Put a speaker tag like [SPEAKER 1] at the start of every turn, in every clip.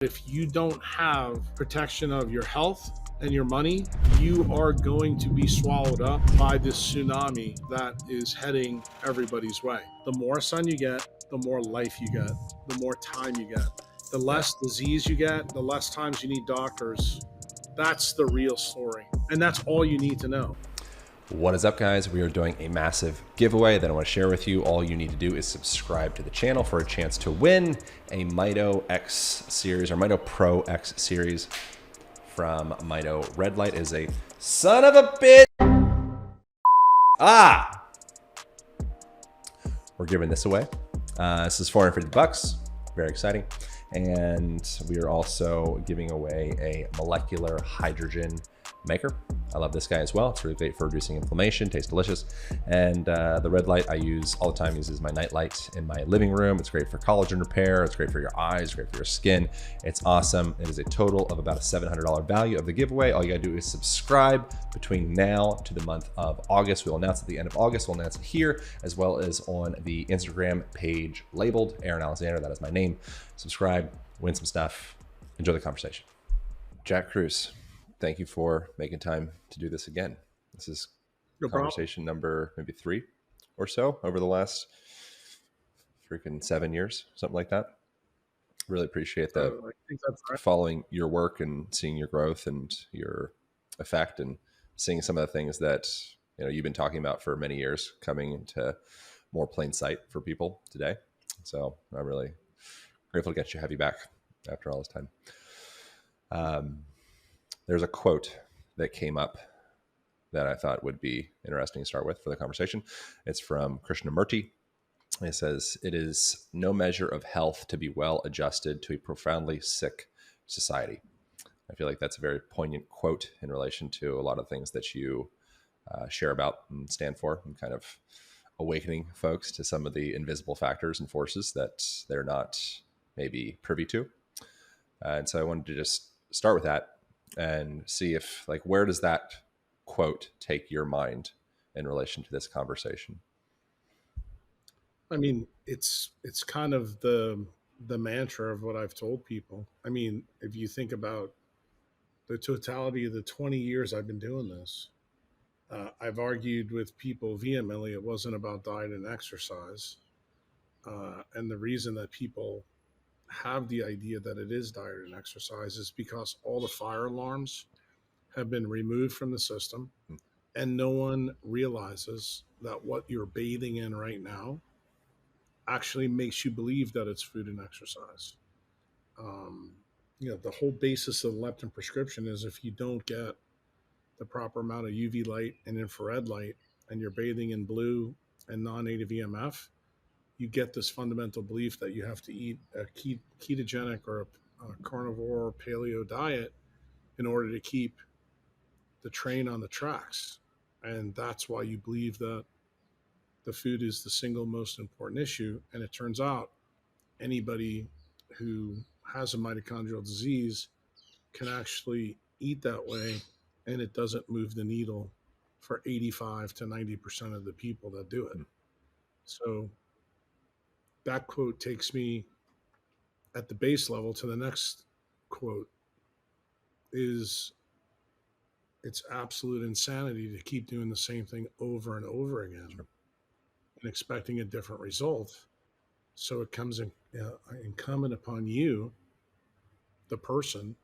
[SPEAKER 1] If you don't have protection of your health and your money, you are going to be swallowed up by this tsunami that is heading everybody's way. The more sun you get, the more life you get, the more time you get. The less disease you get, the less times you need doctors. That's the real story. And that's all you need to know.
[SPEAKER 2] What is up, guys? We are doing a massive giveaway that I want to share with you. All you need to do is subscribe to the channel for a chance to win a Mito X series or Mito Pro X series from Mito. Red light is a son of a bitch. We're giving this away. This is $450. Very exciting. And we are also giving away a molecular hydrogen maker. I love this guy as well. It's really great for reducing inflammation, tastes delicious. And the red light I use all the time, uses my night light in my living room. It's great for collagen repair. It's great for your eyes, it's great for your skin. It's awesome. It is a total of about a $700 value of the giveaway. All you gotta do is subscribe between now to the month of August. We'll announce at the end of August. We'll announce it here as well as on the Instagram page labeled Aaron Alexander. That is my name. Subscribe, win some stuff. Enjoy the conversation. Jack Kruse, thank you for making time to do this again. This is conversation number maybe 3 or so over the last freaking 7 years, something like that. Really appreciate that.
[SPEAKER 1] I think that's right.
[SPEAKER 2] Following your work and seeing your growth and your effect and seeing some of the things that you've been talking about for many years coming into more plain sight for people today. So I'm really grateful to have you back after all this time. There's a quote that came up that I thought would be interesting to start with for the conversation. It's from Krishnamurti. It says, "It is no measure of health to be well adjusted to a profoundly sick society." I feel like that's a very poignant quote in relation to a lot of things that you share about and stand for, and kind of awakening folks to some of the invisible factors and forces that they're not maybe privy to. And so I wanted to just start with that and see if, where does that quote take your mind in relation to this conversation?
[SPEAKER 1] I mean, it's kind of the mantra of what I've told people. I mean, if you think about the totality of the 20 years I've been doing this, I've argued with people vehemently it wasn't about diet and exercise. And the reason that people have the idea that it is diet and exercise is because all the fire alarms have been removed from the system, and no one realizes that what you're bathing in right now actually makes you believe that it's food and exercise. The whole basis of the leptin prescription is if you don't get the proper amount of UV light and infrared light and you're bathing in blue and non-native EMF, you get this fundamental belief that you have to eat a ketogenic or a carnivore or paleo diet in order to keep the train on the tracks. And that's why you believe that the food is the single most important issue. And it turns out anybody who has a mitochondrial disease can actually eat that way, and it doesn't move the needle for 85 to 90% of the people that do it. So that quote takes me at the base level to the next quote is, it's absolute insanity to keep doing the same thing over and over again and expecting a different result. So it comes incumbent upon you, the person,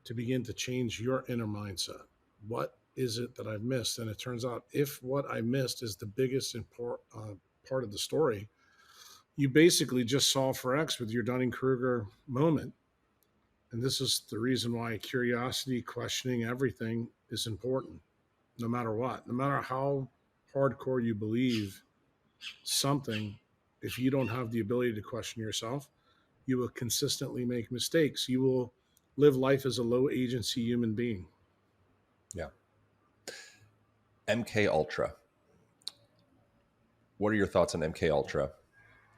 [SPEAKER 1] to begin to change your inner mindset. What is it that I've missed? And it turns out if what I missed is the biggest part of the story, you basically just solve for X with your Dunning-Kruger moment. And this is the reason why curiosity, questioning everything is important, no matter what. No matter how hardcore you believe something, if you don't have the ability to question yourself, you will consistently make mistakes. You will live life as a low agency human being.
[SPEAKER 2] Yeah. MKUltra. What are your thoughts on MKUltra?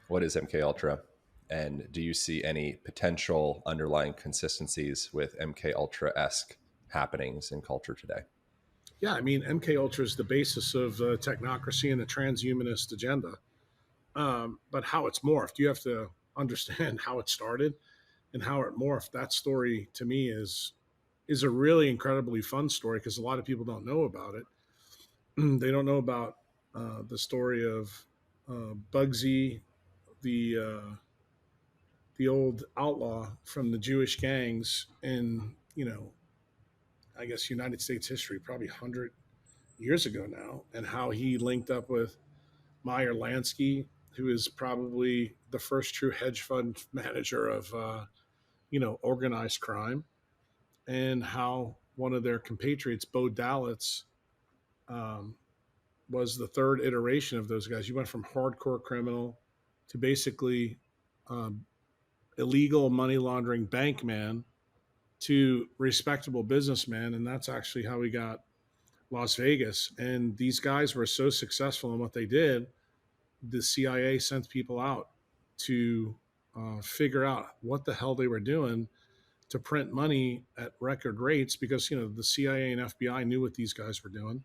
[SPEAKER 2] What is MKUltra? And do you see any potential underlying consistencies with MKUltra-esque happenings in culture today?
[SPEAKER 1] Yeah, I mean, MKUltra is the basis of technocracy and the transhumanist agenda. But how it's morphed, you have to understand how it started. and how it morphed. That story to me is a really incredibly fun story because a lot of people don't know about it. They don't know about the story of Bugsy, the the old outlaw from the Jewish gangs in, I guess United States history, probably 100 years ago now, and how he linked up with Meyer Lansky, who is probably the first true hedge fund manager of organized crime, and how one of their compatriots, Bo Dalitz, um, was the third iteration of those guys. You went from hardcore criminal to basically um, illegal money laundering bank man to respectable businessman, and that's actually how we got Las Vegas. And these guys were so successful in what they did, the CIA sent people out to figure out what the hell they were doing to print money at record rates because the CIA and FBI knew what these guys were doing.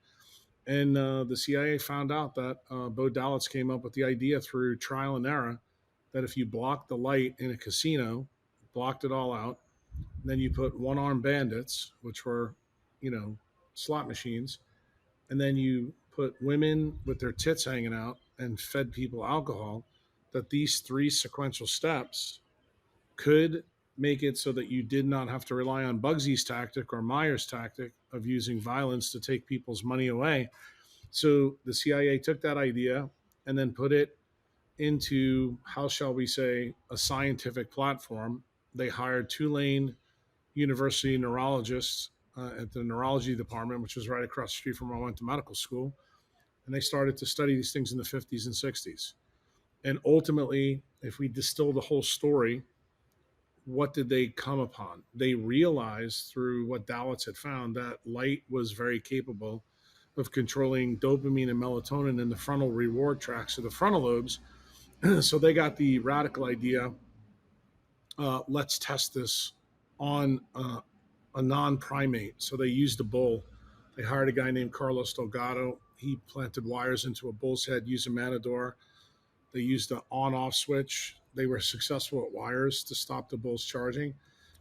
[SPEAKER 1] And the CIA found out that Bo Dalitz came up with the idea through trial and error that if you blocked the light in a casino, blocked it all out, then you put one armed bandits, which were, you know, slot machines, and then you put women with their tits hanging out and fed people alcohol, that these three sequential steps could make it so that you did not have to rely on Bugsy's tactic or Meyer's tactic of using violence to take people's money away. So the CIA took that idea and then put it into, how shall we say, a scientific platform. They hired Tulane University neurologists at the neurology department, which was right across the street from where I went to medical school. And they started to study these things in the 50s and 60s. And ultimately, if we distill the whole story, what did they come upon? They realized through what Dalitz had found that light was very capable of controlling dopamine and melatonin in the frontal reward tracts of the frontal lobes. So they got the radical idea, let's test this on a non primate. So they used a bull. They hired a guy named Carlos Delgado. He planted wires into a bull's head, used a matador. They used the on off switch. They were successful at wires to stop the bulls charging.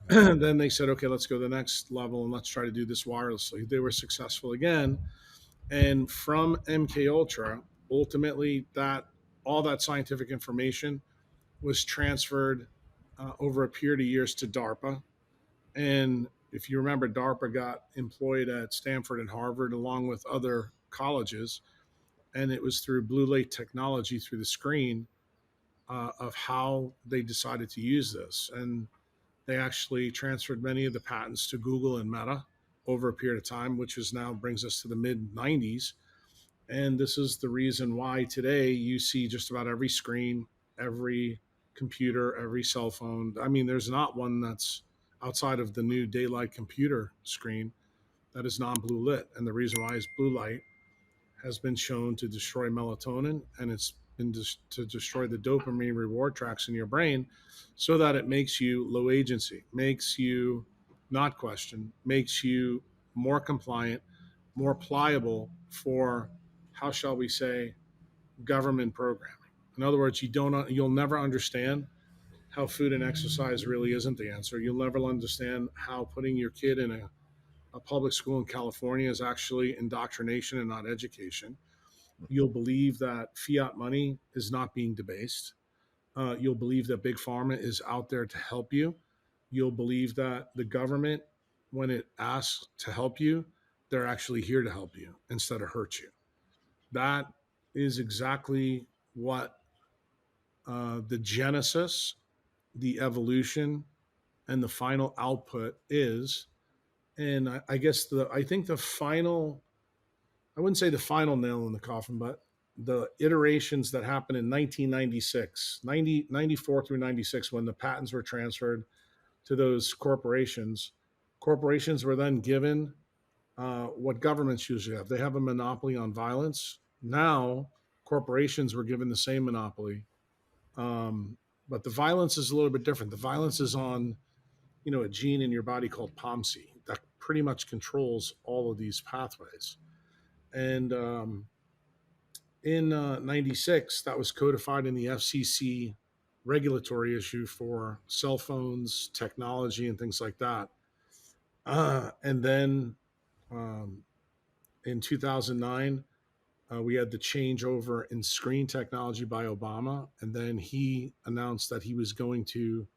[SPEAKER 1] Then they said, okay, let's go to the next level and let's try to do this wirelessly. They were successful again. And from MKUltra, ultimately, that all that scientific information was transferred over a period of years to DARPA. And if you remember, DARPA got employed at Stanford and Harvard along with other colleges. And it was through blue light technology through the screen of how they decided to use this. And they actually transferred many of the patents to Google and Meta over a period of time, which is now brings us to the mid 90s. And this is the reason why today you see just about every screen, every computer, every cell phone. I mean, there's not one that's outside of the new daylight computer screen that is non blue lit. And the reason why is blue light has been shown to destroy melatonin, and it's been to destroy the dopamine reward tracks in your brain so that it makes you low agency, makes you not question, makes you more compliant, more pliable for, how shall we say, government programming. In other words, you'll never understand how food and exercise really isn't the answer. You'll never understand how putting your kid in a public school in California is actually indoctrination and not education. You'll believe that fiat money is not being debased. You'll believe that big pharma is out there to help you. You'll believe that the government, when it asks to help you, they're actually here to help you instead of hurt you. That is exactly what the genesis, the evolution, and the final output is. And I guess I think the final, I wouldn't say the final nail in the coffin, but the iterations that happened in 1996, 94 through 96, when the patents were transferred to those corporations. Corporations were then given what governments usually have. They have a monopoly on violence. Now, corporations were given the same monopoly. Um, but the violence is a little bit different. The violence is on, a gene in your body called POMC that pretty much controls all of these pathways. And in 96, that was codified in the FCC regulatory issue for cell phones, technology, and things like that. And then um, in 2009, we had the changeover in screen technology by Obama, and then he announced that he was going to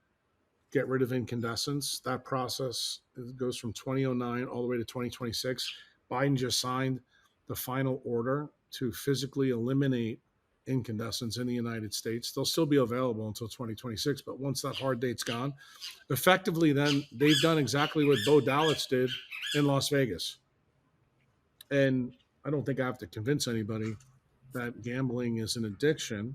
[SPEAKER 1] get rid of incandescence. That process goes from 2009 all the way to 2026. Biden just signed the final order to physically eliminate incandescents in the United States. They'll still be available until 2026, but once that hard date's gone, effectively, then they've done exactly what Bo Dallas did in Las Vegas. And I don't think I have to convince anybody that gambling is an addiction.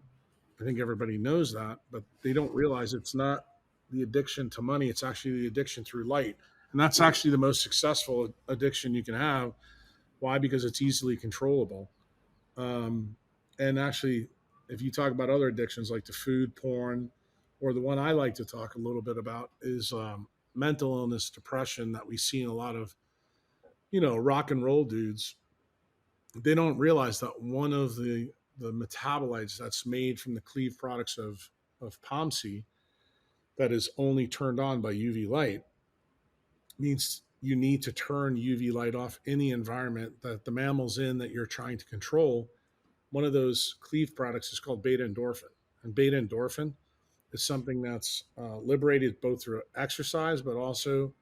[SPEAKER 1] I think everybody knows that, but they don't realize it's not the addiction to money. It's actually the addiction through light. And that's actually the most successful addiction you can have. Why? Because it's easily controllable. Um, and actually, if you talk about other addictions like the food, porn, or the one I like to talk a little bit about is mental illness, depression that we see in a lot of, rock and roll dudes. They don't realize that one of the metabolites that's made from the cleaved products of POMC that is only turned on by UV light means you need to turn UV light off in the environment that the mammals in that you're trying to control. One of those cleaved products is called beta endorphin. And beta endorphin is something that's liberated both through exercise, but also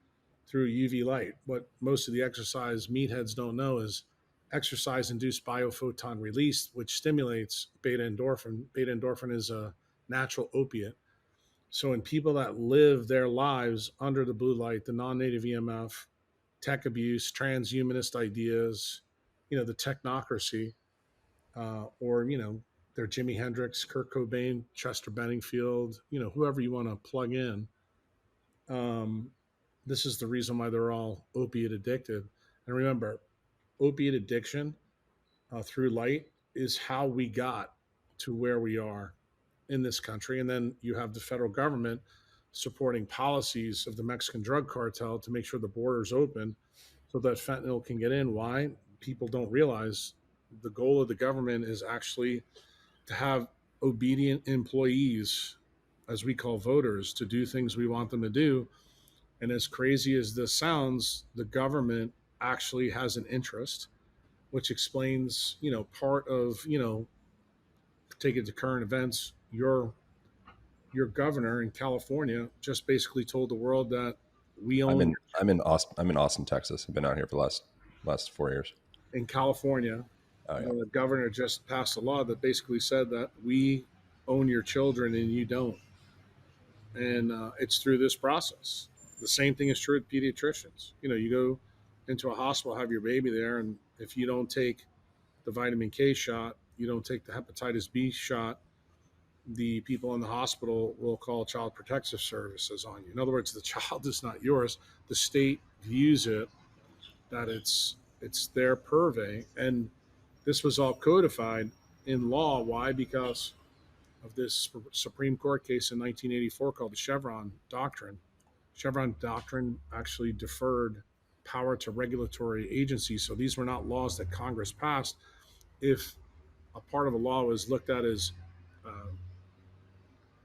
[SPEAKER 1] through UV light. What most of the exercise meatheads don't know is exercise induced biophoton release, which stimulates beta endorphin. Beta endorphin is a natural opiate. So, in people that live their lives under the blue light, the non native EMF, tech abuse, transhumanist ideas, the technocracy, or, they're Jimi Hendrix, Kurt Cobain, Chester Benningfield, whoever you want to plug in. Um, this is the reason why they're all opiate addicted. And remember, opiate addiction through light is how we got to where we are in this country. And then you have the federal government supporting policies of the Mexican drug cartel to make sure the border's open so that fentanyl can get in. Why? People don't realize the goal of the government is actually to have obedient employees, as we call voters, to do things we want them to do. And as crazy as this sounds, the government actually has an interest, which explains, part of, take it to current events. Your governor in California just basically told the world that we
[SPEAKER 2] I'm
[SPEAKER 1] own
[SPEAKER 2] in I'm in Austin. I'm in Austin, Texas. I've been out here for the last 4 years.
[SPEAKER 1] in California.
[SPEAKER 2] Oh yeah.
[SPEAKER 1] The governor just passed a law that basically said that we own your children and you don't. And it's through this process. The same thing is true with pediatricians. You go into a hospital, have your baby there, and if you don't take the vitamin K shot, you don't take the hepatitis B shot, the people in the hospital will call child protective services on you. In other words, the child is not yours. The state views it that it's their purvey, and this was all codified in law. Why? Because of this Supreme Court case in 1984 called the Chevron Doctrine. Chevron Doctrine actually deferred power to regulatory agencies. So these were not laws that Congress passed. If a part of a law was looked at as uh,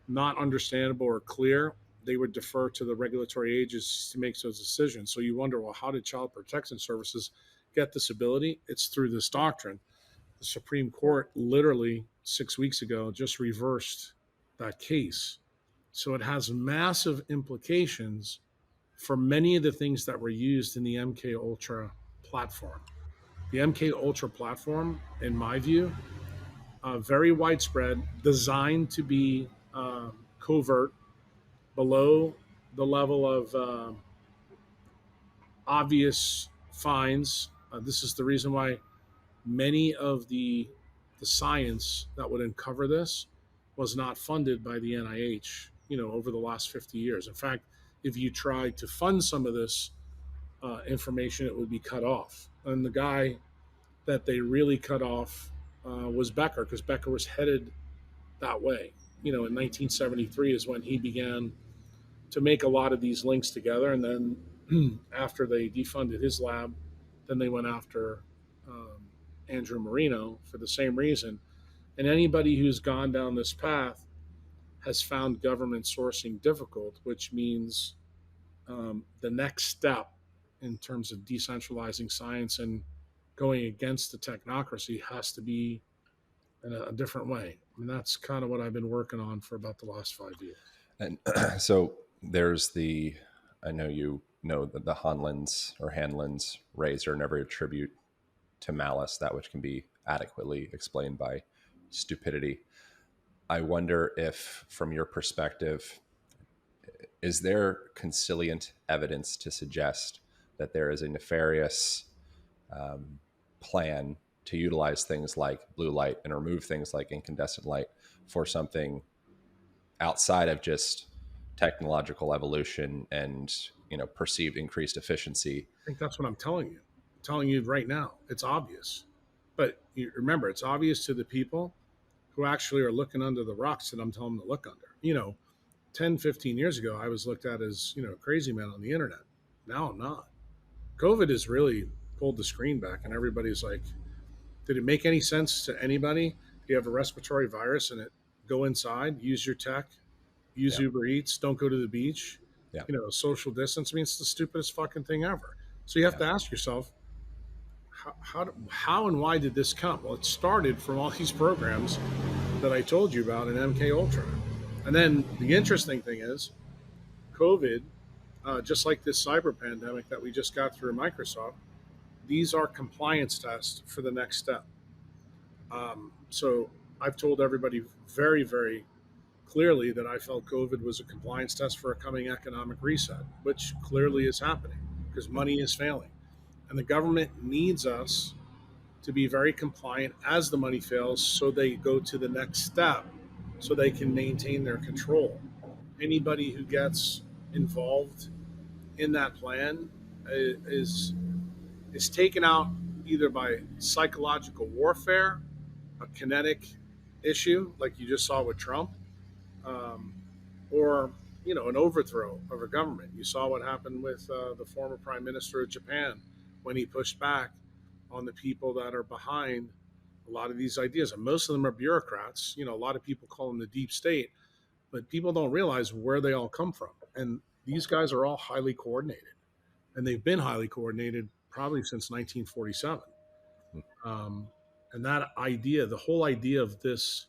[SPEAKER 1] not understandable or clear, they would defer to the regulatory agencies to make those decisions. So you wonder, well, how did child protection services get this ability? It's through this doctrine. The Supreme Court literally 6 weeks ago just reversed that case. So it has massive implications for many of the things that were used in the MKUltra platform. The MKUltra platform, in my view, very widespread, designed to be covert, below the level of obvious fines. This is the reason why many of the science that would uncover this was not funded by the NIH, over the last 50 years. In fact, if you tried to fund some of this information, it would be cut off. And the guy that they really cut off was Becker, because Becker was headed that way. In 1973 is when he began to make a lot of these links together. And then after they defunded his lab, then they went after Andrew Marino for the same reason. And anybody who's gone down this path has found government sourcing difficult, which means the next step in terms of decentralizing science and going against the technocracy has to be in a different way. And that's kind of what I've been working on for about the last 5 years.
[SPEAKER 2] And so there's the, I know you know that the Hanlon's or Hanlon's razor, never attribute to malice that which can be adequately explained by stupidity. I wonder if, from your perspective, is there consilient evidence to suggest that there is a nefarious plan to utilize things like blue light and remove things like incandescent light for something outside of just technological evolution and perceived increased efficiency?
[SPEAKER 1] I think that's what I'm telling you. I'm telling you right now. It's obvious. But you remember, it's obvious to the people who actually are looking under the rocks that I'm telling them to look under. 10, 15 years ago, I was looked at as, a crazy man on the internet. Now I'm not. COVID has really pulled the screen back, and everybody's like, did it make any sense to anybody? You have a respiratory virus and it go inside, use your tech, use
[SPEAKER 2] Yeah.
[SPEAKER 1] Uber Eats, don't go to the beach,
[SPEAKER 2] Yeah.
[SPEAKER 1] social distance. I mean, it's the stupidest fucking thing ever. So you have
[SPEAKER 2] Yeah.
[SPEAKER 1] to ask yourself, how and why did this come? Well, it started from all these programs that I told you about in MKUltra. And then the interesting thing is, COVID, just like this cyber pandemic that we just got through Microsoft, these are compliance tests for the next step. So I've told everybody very, very clearly that I felt COVID was a compliance test for a coming economic reset, which clearly is happening because money is failing. And the government needs us to be very compliant as the money fails so they go to the next step so they can maintain their control. Anybody who gets involved in that plan is taken out either by psychological warfare, a kinetic issue like you just saw with Trump, um, or an overthrow of a government. You saw what happened with the former prime minister of Japan when he pushed back on the people that are behind a lot of these ideas, and most of them are bureaucrats. A lot of people call them the deep state, but people don't realize where they all come from. And these guys are all highly coordinated, and they've been highly coordinated probably since 1947. Um, and that idea, the whole idea of this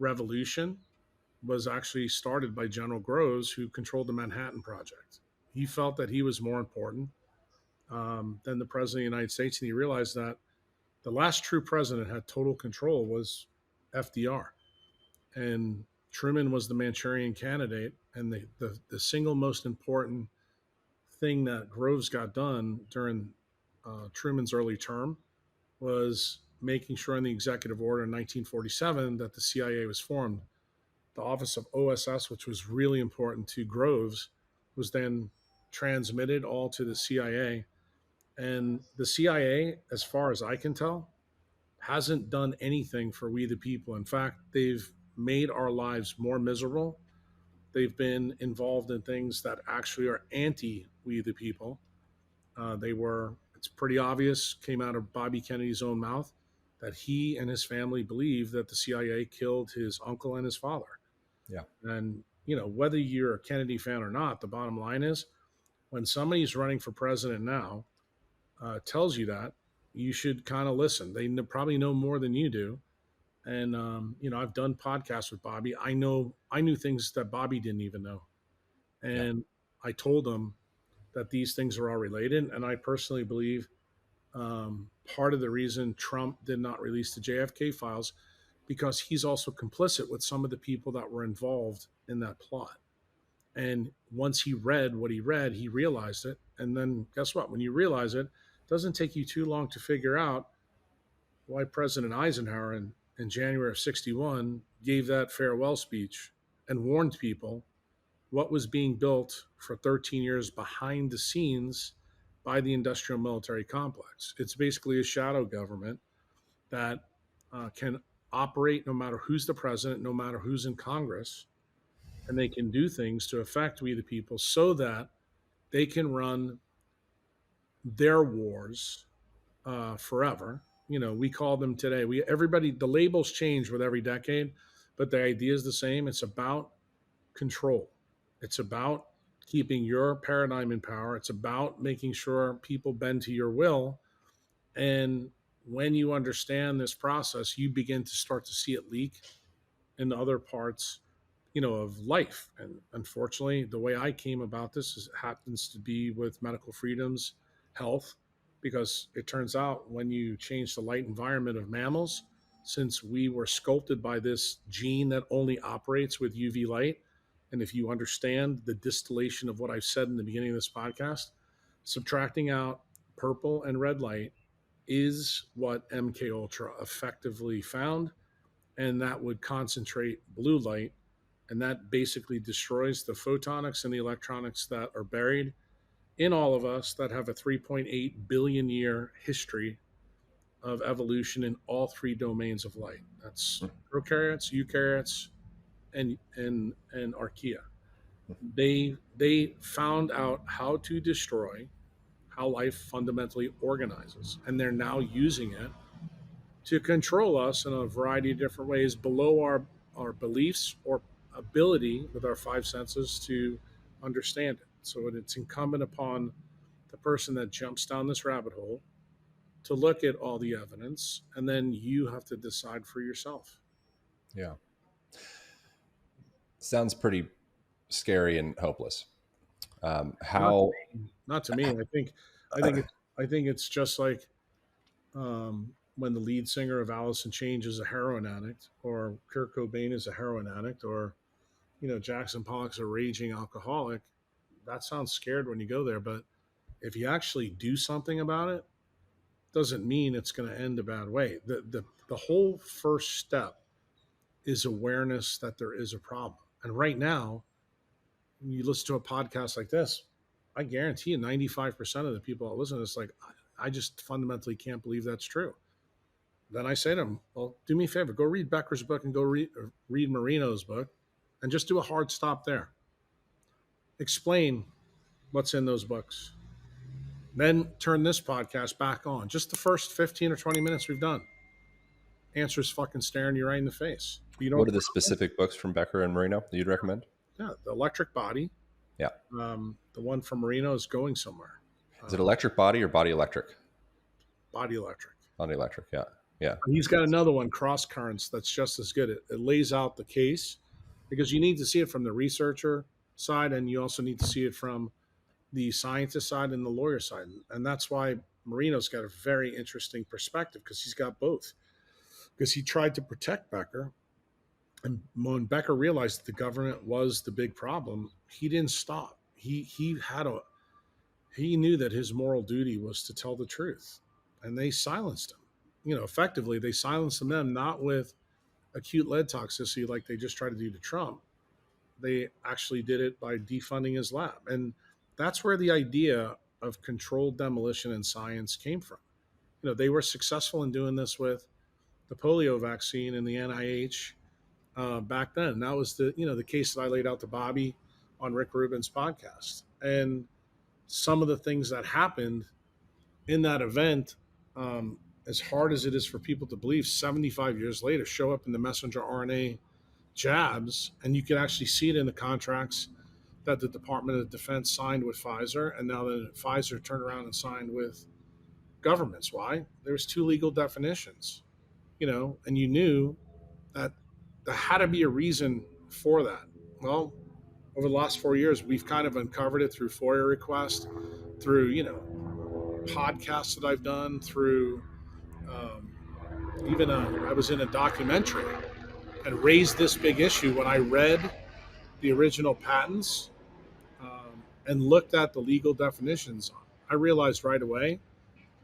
[SPEAKER 1] revolution, was actually started by General Groves, who controlled the Manhattan Project. He felt that he was more important than the president of the United States, and he realized that the last true president had total control was FDR, and Truman was the Manchurian candidate. And the single most important thing that Groves got done during Truman's early term was making sure in the executive order in 1947 that the CIA was formed. The office of OSS, which was really important to Groves, was then transmitted all to the CIA. And the CIA, as far as I can tell, hasn't done anything for we the people. In fact, they've made our lives more miserable. They've been involved in things that actually are anti we the people. It's pretty obvious, came out of Bobby Kennedy's own mouth, that he and his family believe that the CIA killed his uncle and his father.
[SPEAKER 2] Yeah.
[SPEAKER 1] And, whether you're a Kennedy fan or not, the bottom line is when somebody's running for president now, tells you that, you should kind of listen. They probably know more than you do. And, I've done podcasts with Bobby. I knew things that Bobby didn't even know. And I told him that these things are all related. And I personally believe part of the reason Trump did not release the JFK files, because he's also complicit with some of the people that were involved in that plot. And once he read what he read, he realized it. And then guess what? When you realize it, it doesn't take you too long to figure out why President Eisenhower in January of 61 gave that farewell speech and warned people what was being built for 13 years behind the scenes by the industrial military complex. It's basically a shadow government that can operate no matter who's the president, no matter who's in Congress, and they can do things to affect we the people so that they can run their wars forever. We call them today. The labels change with every decade, but the idea is the same. It's about control. It's about keeping your paradigm in power. It's about making sure people bend to your will. And when you understand this process, you begin to start to see it leak in other parts, of life. And unfortunately, the way I came about this is happens to be with medical freedoms, health, because it turns out when you change the light environment of mammals, since we were sculpted by this gene that only operates with UV light, and if you understand the distillation of what I've said in the beginning of this podcast, subtracting out purple and red light is what MKUltra effectively found, and that would concentrate blue light, and that basically destroys the photonics and the electronics that are buried in all of us that have a 3.8 billion year history of evolution in all three domains of light. That's prokaryotes, eukaryotes, and archaea. They found out how to destroy how life fundamentally organizes, and they're now using it to control us in a variety of different ways below our beliefs or ability with our five senses to understand it. So it's incumbent upon the person that jumps down this rabbit hole to look at all the evidence, and then you have to decide for yourself.
[SPEAKER 2] Yeah. Sounds pretty scary and hopeless. How?
[SPEAKER 1] Not to me. I think it's just like when the lead singer of Alice in Chains is a heroin addict, or Kurt Cobain is a heroin addict, or Jackson Pollock's a raging alcoholic. That sounds scared when you go there, but if you actually do something about it, doesn't mean it's going to end a bad way. The whole first step is awareness that there is a problem. And right now, when you listen to a podcast like this, I guarantee you 95% of the people that listen to this, like, I just fundamentally can't believe that's true. Then I say to them, well, do me a favor, go read Becker's book and go read Marino's book, and just do a hard stop there. Explain what's in those books. Then turn this podcast back on. Just the first 15 or 20 minutes we've done. Answers fucking staring you right in the face.
[SPEAKER 2] What are the specific books from Becker and Marino that you'd recommend?
[SPEAKER 1] Yeah, The Electric Body.
[SPEAKER 2] Yeah.
[SPEAKER 1] The one from Marino is Going Somewhere.
[SPEAKER 2] Is it Electric Body or Body Electric?
[SPEAKER 1] Body Electric.
[SPEAKER 2] Body Electric, yeah. Yeah.
[SPEAKER 1] He's got another one, Cross Currents, that's just as good. It lays out the case, because you need to see it from the researcher side, and you also need to see it from the scientist side and the lawyer side. And that's why Marino's got a very interesting perspective, because he's got both. Because he tried to protect Becker, and when Becker realized that the government was the big problem, he didn't stop. He knew that his moral duty was to tell the truth, and they silenced him. Effectively, they silenced them not with acute lead toxicity like they just tried to do to Trump. They actually did it by defunding his lab. And that's where the idea of controlled demolition in science came from. They were successful in doing this with the polio vaccine and the NIH back then. That was the case that I laid out to Bobby on Rick Rubin's podcast. And some of the things that happened in that event, as hard as it is for people to believe, 75 years later, show up in the messenger RNA jabs, and you can actually see it in the contracts that the Department of Defense signed with Pfizer, and now that Pfizer turned around and signed with governments. Why? There's two legal definitions, and you knew that there had to be a reason for that. Well, over the last 4 years, we've kind of uncovered it through FOIA requests, through, podcasts that I've done, through even I was in a documentary and raised this big issue when I read the original patents and looked at the legal definitions. I realized right away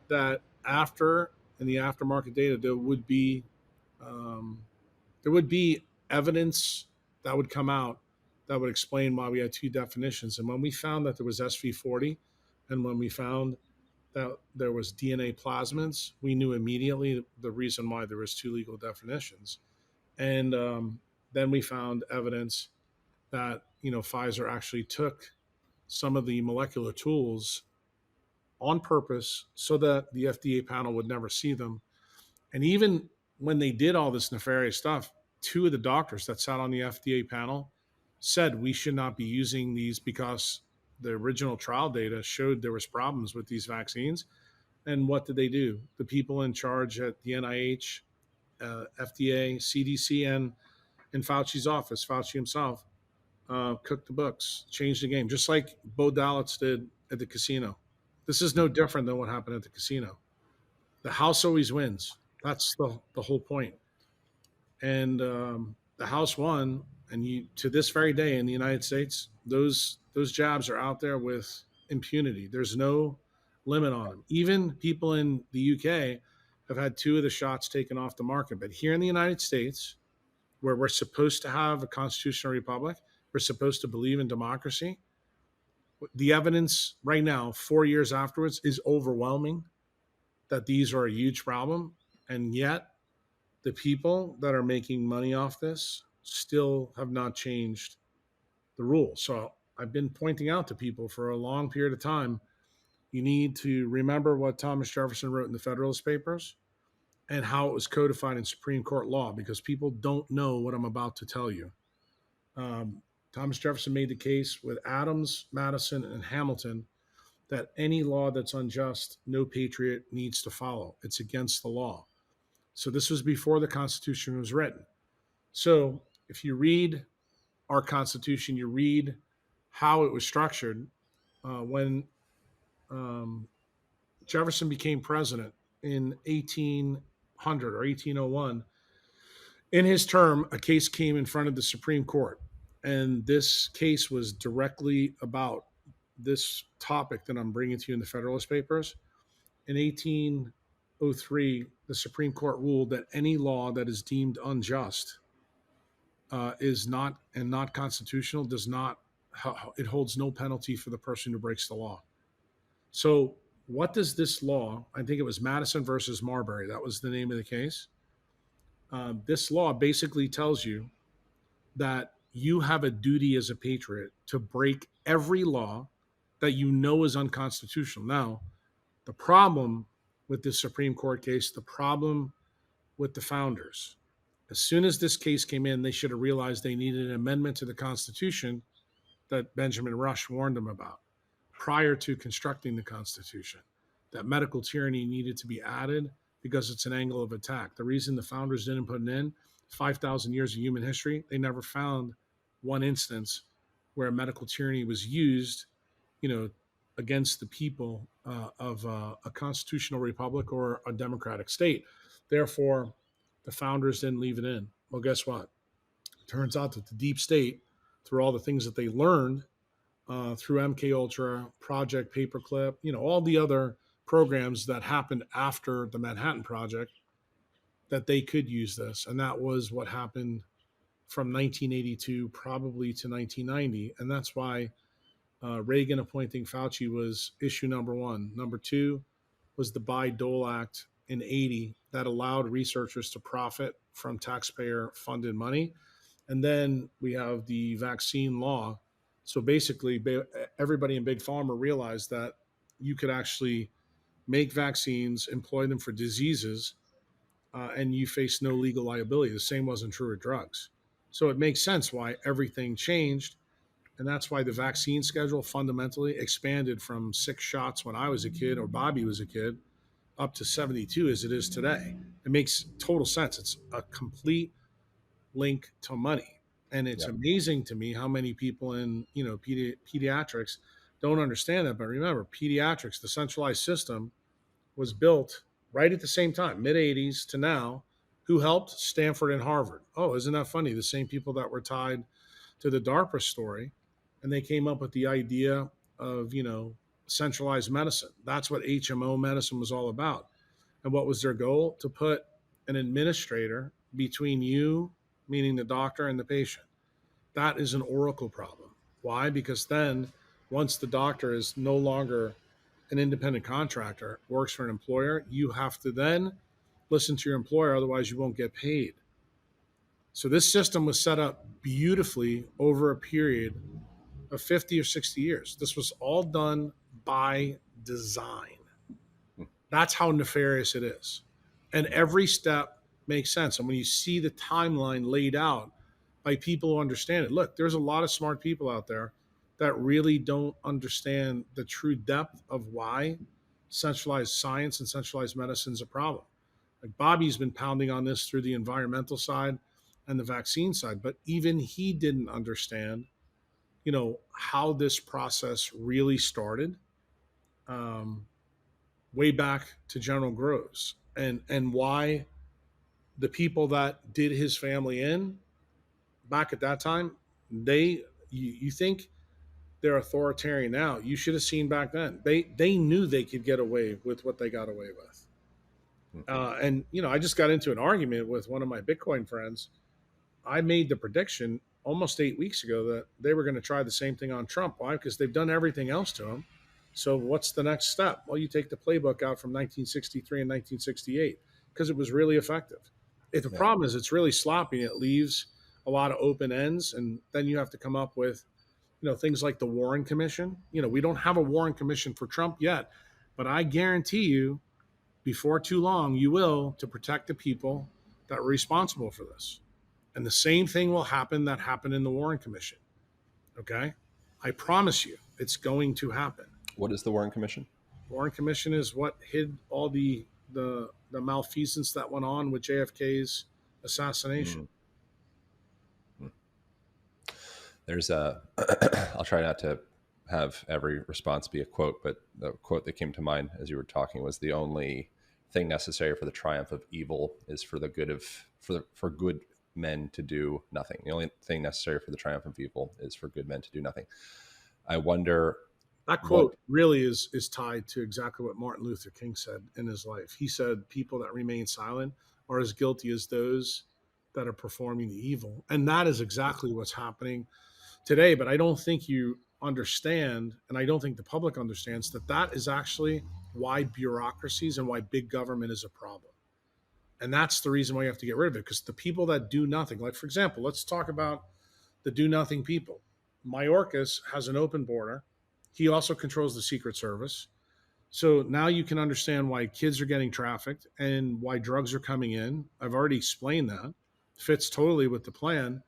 [SPEAKER 1] that in the aftermarket data, there would be evidence that would come out that would explain why we had two definitions. And when we found that there was SV40, and when we found that there was DNA plasmids, we knew immediately the reason why there was two legal definitions. And then we found evidence that Pfizer actually took some of the molecular tools on purpose so that the FDA panel would never see them. And even when they did all this nefarious stuff, two of the doctors that sat on the FDA panel said we should not be using these because the original trial data showed there was problems with these vaccines. And what did they do? The people in charge at the NIH, FDA, CDC, and in Fauci's office, Fauci himself, cooked the books, changed the game, just like Bo Dalitz did at the casino. This is no different than what happened at the casino. The house always wins. That's the whole point. And the House won, and you to this very day in the United States, those jabs are out there with impunity. There's no limit on them. Even people in the UK have had 2 of the shots taken off the market. But here in the United States, where we're supposed to have a constitutional republic, we're supposed to believe in democracy. The evidence right now, 4 years afterwards, is overwhelming that these are a huge problem. And yet, the people that are making money off this still have not changed the rules. So I've been pointing out to people for a long period of time, you need to remember what Thomas Jefferson wrote in the Federalist Papers and how it was codified in Supreme Court law, because people don't know what I'm about to tell you. Thomas Jefferson made the case with Adams, Madison, and Hamilton that any law that's unjust, no patriot needs to follow. It's against the law. So this was before the Constitution was written. So if you read our Constitution, you read how it was structured. When Jefferson became president in 1800 or 1801, in his term, a case came in front of the Supreme Court. And this case was directly about this topic that I'm bringing to you in the Federalist Papers. In 1803, the Supreme Court ruled that any law that is deemed unjust is not constitutional, does not, it holds no penalty for the person who breaks the law. So what does this law, I think it was Madison versus Marbury, that was the name of the case. This law basically tells you that you have a duty as a patriot to break every law that you know is unconstitutional. Now, the problem with this Supreme Court case, the problem with the founders, as soon as this case came in, they should have realized they needed an amendment to the Constitution that Benjamin Rush warned them about prior to constructing the Constitution, that medical tyranny needed to be added because it's an angle of attack. The reason the founders didn't put it in, 5,000 years of human history, they never found one instance where medical tyranny was used, against the people of a constitutional republic or a democratic state. Therefore, the founders didn't leave it in. Well, guess what? It turns out that the deep state, through all the things that they learned through MKUltra, Project Paperclip, all the other programs that happened after the Manhattan Project, that they could use this. And that was what happened from 1982 probably to 1990. And that's why Reagan appointing Fauci was issue number 1. Number 2 was the Bayh-Dole Act in 80 that allowed researchers to profit from taxpayer-funded money. And then we have the vaccine law. So basically, everybody in Big Pharma realized that you could actually make vaccines, employ them for diseases, and you face no legal liability. The same wasn't true with drugs. So it makes sense why everything changed. And that's why the vaccine schedule fundamentally expanded from 6 shots when I was a kid or Bobby was a kid up to 72 as it is today. It makes total sense. It's a complete link to money. And it's amazing to me how many people in, pediatrics don't understand that. But remember, pediatrics, the centralized system, was built right at the same time, mid-'80s to now. Who helped? Stanford and Harvard. Oh, isn't that funny? The same people that were tied to the DARPA story. And they came up with the idea of, centralized medicine. That's what HMO medicine was all about. And what was their goal? To put an administrator between you, meaning the doctor, and the patient. That is an oracle problem. Why? Because then once the doctor is no longer an independent contractor, works for an employer, you have to then listen to your employer, otherwise you won't get paid. So this system was set up beautifully over a period of 50 or 60 years. This was all done by design. That's how nefarious it is. And every step makes sense. And when you see the timeline laid out by people who understand it. Look, there's a lot of smart people out there that really don't understand the true depth of why centralized science and centralized medicine is a problem. Like Bobby's been pounding on this through the environmental side and the vaccine side, but even he didn't understand, how this process really started, um, way back to General Groves, and why the people that did his family in back at that time, you think they're authoritarian now. You should have seen back then. They knew they could get away with what they got away with. And I just got into an argument with one of my Bitcoin friends. I made the prediction almost 8 weeks ago that they were going to try the same thing on Trump. Why? Because they've done everything else to him. So what's the next step? Well, you take the playbook out from 1963 and 1968 because it was really effective. If the problem is it's really sloppy, it leaves a lot of open ends, and then you have to come up with things like the Warren Commission. We don't have a Warren Commission for Trump yet, but I guarantee you, before too long, you will, to protect the people that were responsible for this. And the same thing will happen that happened in the Warren Commission. Okay? I promise you, it's going to happen.
[SPEAKER 2] What is the Warren Commission?
[SPEAKER 1] Warren Commission is what hid all the malfeasance that went on with JFK's assassination.
[SPEAKER 2] There's I'll try not to have every response be a quote, but the quote that came to mind as you were talking was, the only thing necessary for the triumph of evil is for the good of, for good men to do nothing. The only thing necessary for the triumph of evil is for good men to do nothing. I wonder.
[SPEAKER 1] That quote really is tied to exactly what Martin Luther King said in his life. He said, people that remain silent are as guilty as those that are performing the evil. And that is exactly what's happening today. But I don't think you understand, and I don't think the public understands, that is actually why bureaucracies and why big government is a problem. And that's the reason why you have to get rid of it, because the people that do nothing, like, for example, let's talk about the do nothing people. Mayorkas has an open border. He also controls the Secret Service. So now you can understand why kids are getting trafficked and why drugs are coming in. I've already explained that. Fits totally with the plan.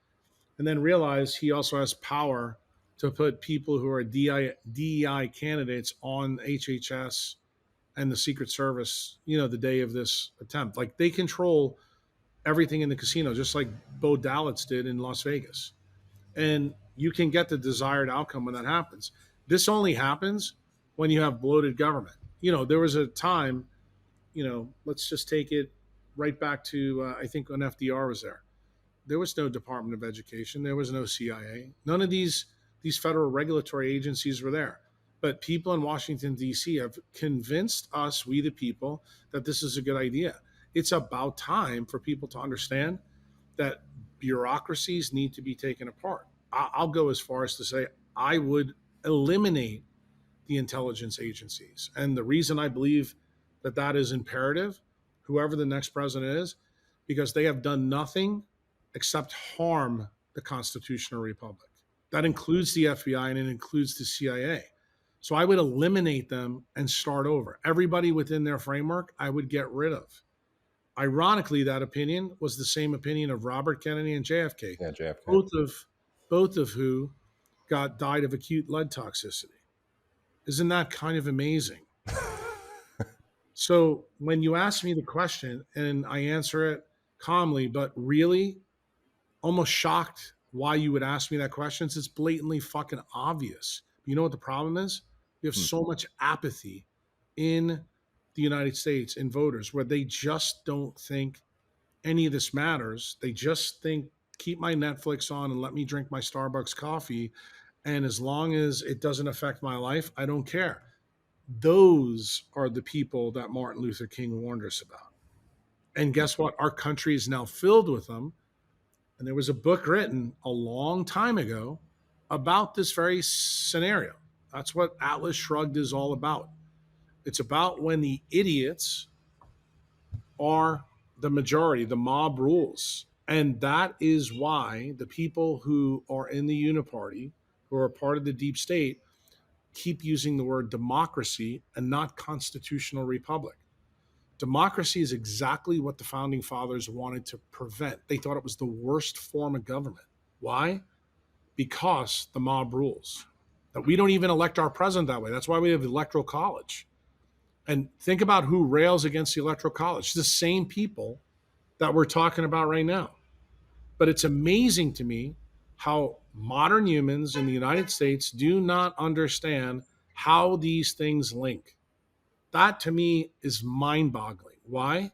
[SPEAKER 1] And then realize he also has power to put people who are DEI candidates on HHS and the Secret Service, the day of this attempt. Like, they control everything in the casino, just like Bo Dalitz did in Las Vegas. And you can get the desired outcome when that happens. This only happens when you have bloated government. There was a time, let's just take it right back to, I think when FDR was there. There was no Department of Education. There was no CIA. None of these federal regulatory agencies were there. But people in Washington, D.C. have convinced us, we the people, that this is a good idea. It's about time for people to understand that bureaucracies need to be taken apart. I'll go as far as to say I would eliminate the intelligence agencies. And the reason I believe that is imperative, whoever the next president is, because they have done nothing except harm the constitutional republic. That includes the FBI and it includes the CIA. So I would eliminate them and start over. Everybody within their framework, I would get rid of. Ironically, that opinion was the same opinion of Robert Kennedy and JFK.
[SPEAKER 2] Yeah, JFK.
[SPEAKER 1] Both of who died of acute lead toxicity. Isn't that kind of amazing? So when you ask me the question and I answer it calmly, but really almost shocked why you would ask me that question, it's blatantly fucking obvious. You know what the problem is? We have so much apathy in the United States in voters where they just don't think any of this matters. They just think, keep my Netflix on and let me drink my Starbucks coffee. And as long as it doesn't affect my life, I don't care. Those are the people that Martin Luther King warned us about. And guess what? Our country is now filled with them. And there was a book written a long time ago about this very scenario. That's what Atlas Shrugged is all about. It's about when the idiots are the majority, the mob rules. And that is why the people who are in the uniparty, who are part of the deep state, keep using the word democracy and not constitutional republic. Democracy is exactly what the founding fathers wanted to prevent. They thought it was the worst form of government. Why? Because the mob rules. That we don't even elect our president that way. That's why we have the electoral college. And think about who rails against the electoral college. The same people that we're talking about right now. But it's amazing to me how modern humans in the United States do not understand how these things link. That to me is mind boggling. Why?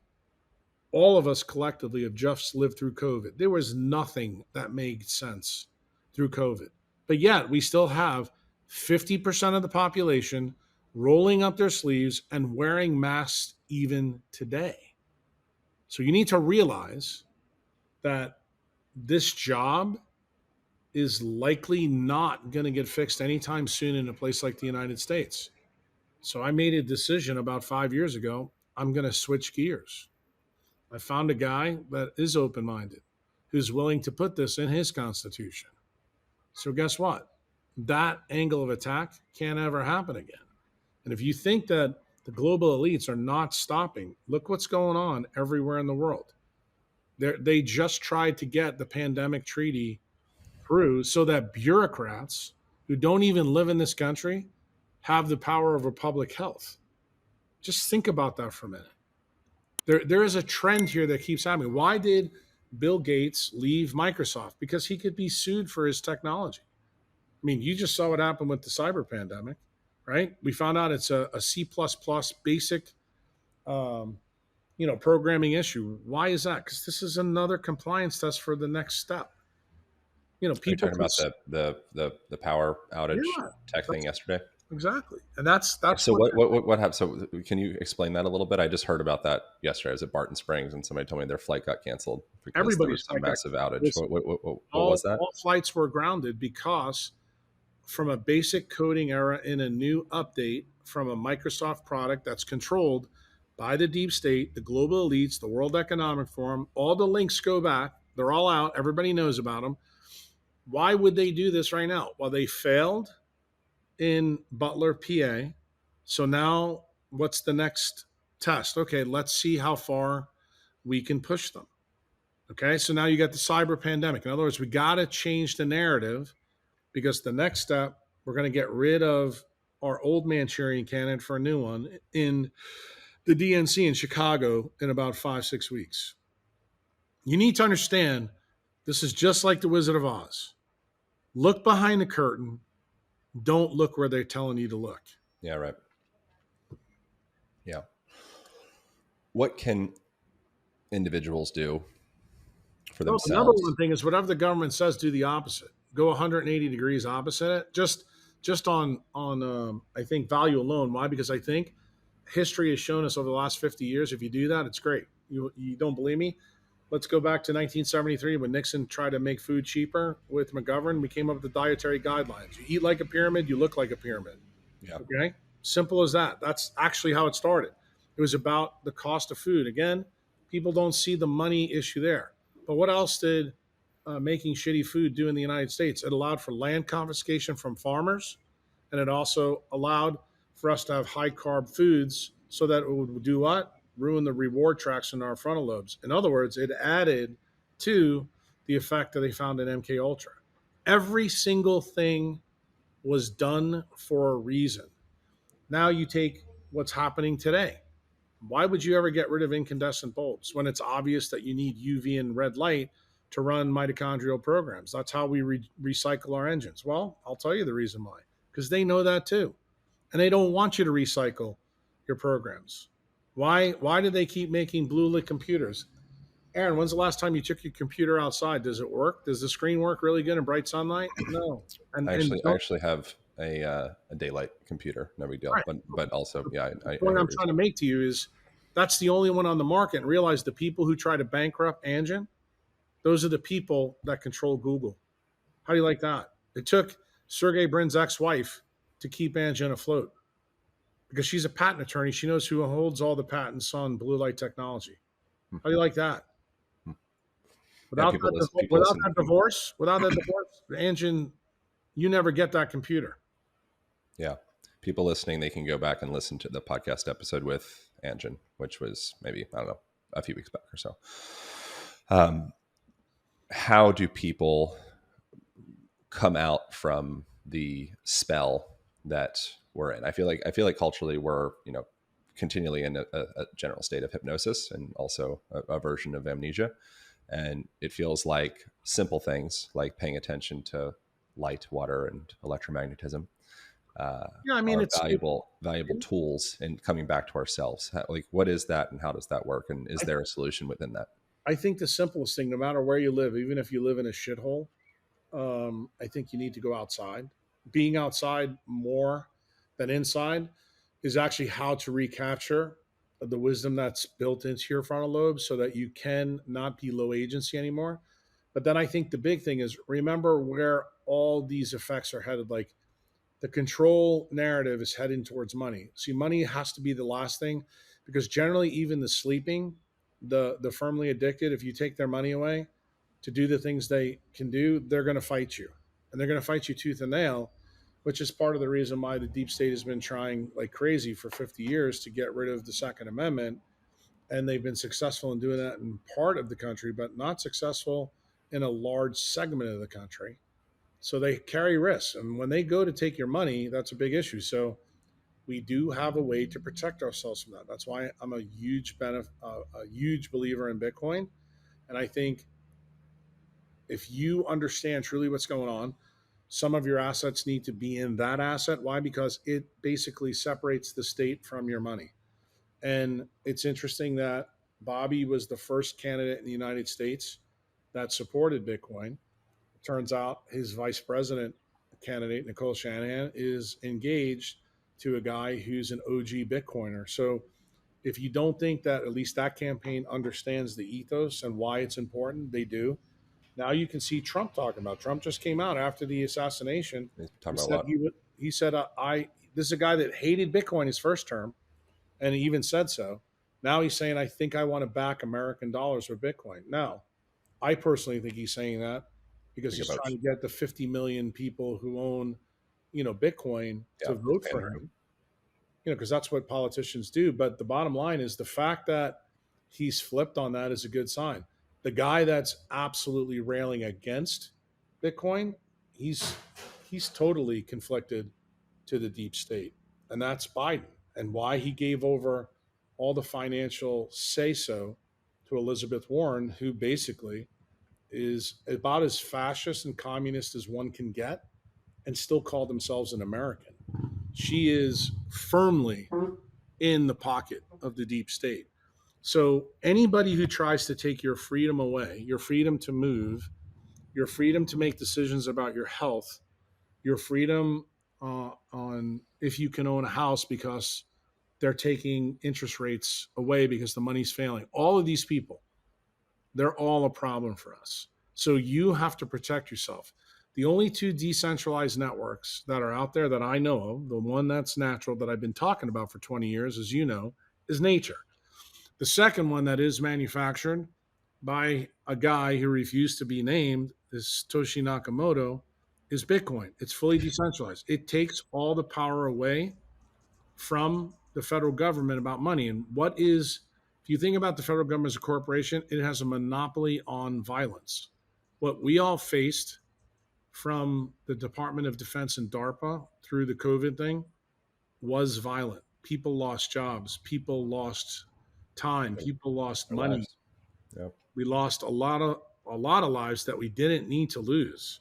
[SPEAKER 1] All of us collectively have just lived through COVID. There was nothing that made sense through COVID. But yet we still have 50% of the population rolling up their sleeves and wearing masks even today. So you need to realize that this job is likely not going to get fixed anytime soon in a place like the United States. So I made a decision about 5 years ago. I'm going to switch gears. I found a guy that is open-minded, who's willing to put this in his constitution. So guess what? That angle of attack can't ever happen again. And if you think that the global elites are not stopping, look what's going on everywhere in the world. They just tried to get the pandemic treaty through so that bureaucrats who don't even live in this country have the power over public health. Just think about that for a minute. There is a trend here that keeps happening. Why did Bill Gates leave Microsoft? Because he could be sued for his technology. I mean, you just saw what happened with the cyber pandemic, right? We found out it's a C++ basic, programming issue. Why is that? Because this is another compliance test for the next step.
[SPEAKER 2] Are you talking about the power outage tech thing yesterday?
[SPEAKER 1] Exactly, and that's
[SPEAKER 2] so what happened. So can you explain that a little bit? I just heard about that yesterday. I was at Barton Springs, and somebody told me their flight got canceled because there was some massive outage. What was that?
[SPEAKER 1] All flights were grounded because from a basic coding error in a new update from a Microsoft product that's controlled by the deep state, the global elites, the World Economic Forum. All the links go back. They're all out. Everybody knows about them. Why would they do this right now? Well, they failed in Butler, PA. So now what's the next test? Okay, let's see how far we can push them. Okay, so now you got the cyber pandemic. In other words, we got to change the narrative because the next step, we're going to get rid of our old Manchurian candidate for a new one in the DNC in Chicago in about 5-6 weeks. You need to understand this is just like the Wizard of Oz. Look behind the curtain. Don't look where they're telling you to look.
[SPEAKER 2] Yeah, right. Yeah. What can individuals do for themselves?
[SPEAKER 1] The number one thing is whatever the government says, do the opposite. Go 180 degrees opposite it. Just on I think value alone. Why? Because I think history has shown us over the last 50 years, if you do that, it's great. You don't believe me? Let's go back to 1973 when Nixon tried to make food cheaper with McGovern. We came up with the dietary guidelines. You eat like a pyramid, you look like a pyramid.
[SPEAKER 2] Yeah.
[SPEAKER 1] Okay? Simple as that. That's actually how it started. It was about the cost of food. Again, people don't see the money issue there. But what else did making shitty food do in the United States? It allowed for land confiscation from farmers, and it also allowed for us to have high-carb foods so that it would do what? Ruin the reward tracks in our frontal lobes. In other words, it added to the effect that they found in MKUltra. Every single thing was done for a reason. Now you take what's happening today. Why would you ever get rid of incandescent bulbs when it's obvious that you need UV and red light to run mitochondrial programs? That's how we recycle our engines. Well, I'll tell you the reason why. Because they know that too. And they don't want you to recycle your programs. Why do they keep making blue lit computers? Aaron, when's the last time you took your computer outside? Does it work? Does the screen work really good in bright sunlight? No.
[SPEAKER 2] I actually have a daylight computer. No big deal. Right. But also, yeah.
[SPEAKER 1] The point I'm trying to make to you is that's the only one on the market. And realize the people who try to bankrupt Amgen, those are the people that control Google. How do you like that? It took Sergey Brin's ex-wife to keep Amgen afloat. Because she's a patent attorney, she knows who holds all the patents on blue light technology. How do you like that? Without that divorce, Amgen, you never get that computer.
[SPEAKER 2] Yeah. People listening, they can go back and listen to the podcast episode with Amgen, which was maybe, I don't know, a few weeks back or so. How do people come out from the spell that we're in. I feel like culturally we're, continually in a general state of hypnosis and also a version of amnesia. And it feels like simple things like paying attention to light, water, and electromagnetism
[SPEAKER 1] Yeah, I mean,
[SPEAKER 2] are valuable tools in coming back to ourselves. Like, what is that, and how does that work? And is
[SPEAKER 1] I,
[SPEAKER 2] there a solution within that?
[SPEAKER 1] I think the simplest thing, no matter where you live, even if you live in a shithole, I think you need to go outside. Being outside more than inside is actually how to recapture the wisdom that's built into your frontal lobe so that you can not be low agency anymore. But then I think the big thing is remember where all these effects are headed. Like the control narrative is heading towards money. See, money has to be the last thing because generally, even the sleeping, the firmly addicted, if you take their money away to do the things they can do, they're going to fight you, and they're going to fight you tooth and nail, which is part of the reason why the deep state has been trying like crazy for 50 years to get rid of the Second Amendment, and they've been successful in doing that in part of the country, but not successful in a large segment of the country. So they carry risks, and when they go to take your money, that's a big issue. So we do have a way to protect ourselves from that. That's why I'm a huge believer in Bitcoin, and I think if you understand truly what's going on, some of your assets need to be in that asset. Why? Because it basically separates the state from your money. And it's interesting that Bobby was the first candidate in the United States that supported Bitcoin. It turns out his vice president candidate, Nicole Shanahan, is engaged to a guy who's an OG Bitcoiner. So if you don't think that at least that campaign understands the ethos and why it's important, they do. Now you can see Trump talking about. Trump just came out after the assassination.
[SPEAKER 2] He's
[SPEAKER 1] He
[SPEAKER 2] talking about
[SPEAKER 1] said
[SPEAKER 2] what?
[SPEAKER 1] he said I this is a guy that hated Bitcoin his first term, and he even said so. Now he's saying I think I want to back American dollars with Bitcoin. Now I personally think he's saying that because
[SPEAKER 2] Think
[SPEAKER 1] he's
[SPEAKER 2] about,
[SPEAKER 1] trying to get the 50 million people who own Bitcoin
[SPEAKER 2] yeah,
[SPEAKER 1] to vote for
[SPEAKER 2] pandering.
[SPEAKER 1] him, because that's what politicians do. But the bottom line is the fact that he's flipped on that is a good sign. The guy that's absolutely railing against Bitcoin, he's he's totally conflicted to the deep state, and that's Biden. And why he gave over all the financial say so to Elizabeth Warren, who basically is about as fascist and communist as one can get, and still call themselves an American. She is firmly in the pocket of the deep state. So anybody who tries to take your freedom away, your freedom to move, your freedom to make decisions about your health, your freedom on if you can own a house because they're taking interest rates away because the money's failing. All of these people, they're all a problem for us. So you have to protect yourself. The only two decentralized networks that are out there that I know of, the one that's natural that I've been talking about for 20 years, as you know, is nature. The second one that is manufactured by a guy who refused to be named, this Toshi Nakamoto, is Bitcoin. It's fully decentralized. It takes all the power away from the federal government about money. And if you think about the federal government as a corporation, it has a monopoly on violence. What we all faced from the Department of Defense and DARPA through the COVID thing was violent. People lost jobs, people lost time, people lost
[SPEAKER 2] Our
[SPEAKER 1] money.
[SPEAKER 2] lives. Yep.
[SPEAKER 1] We lost a lot of lives that we didn't need to lose.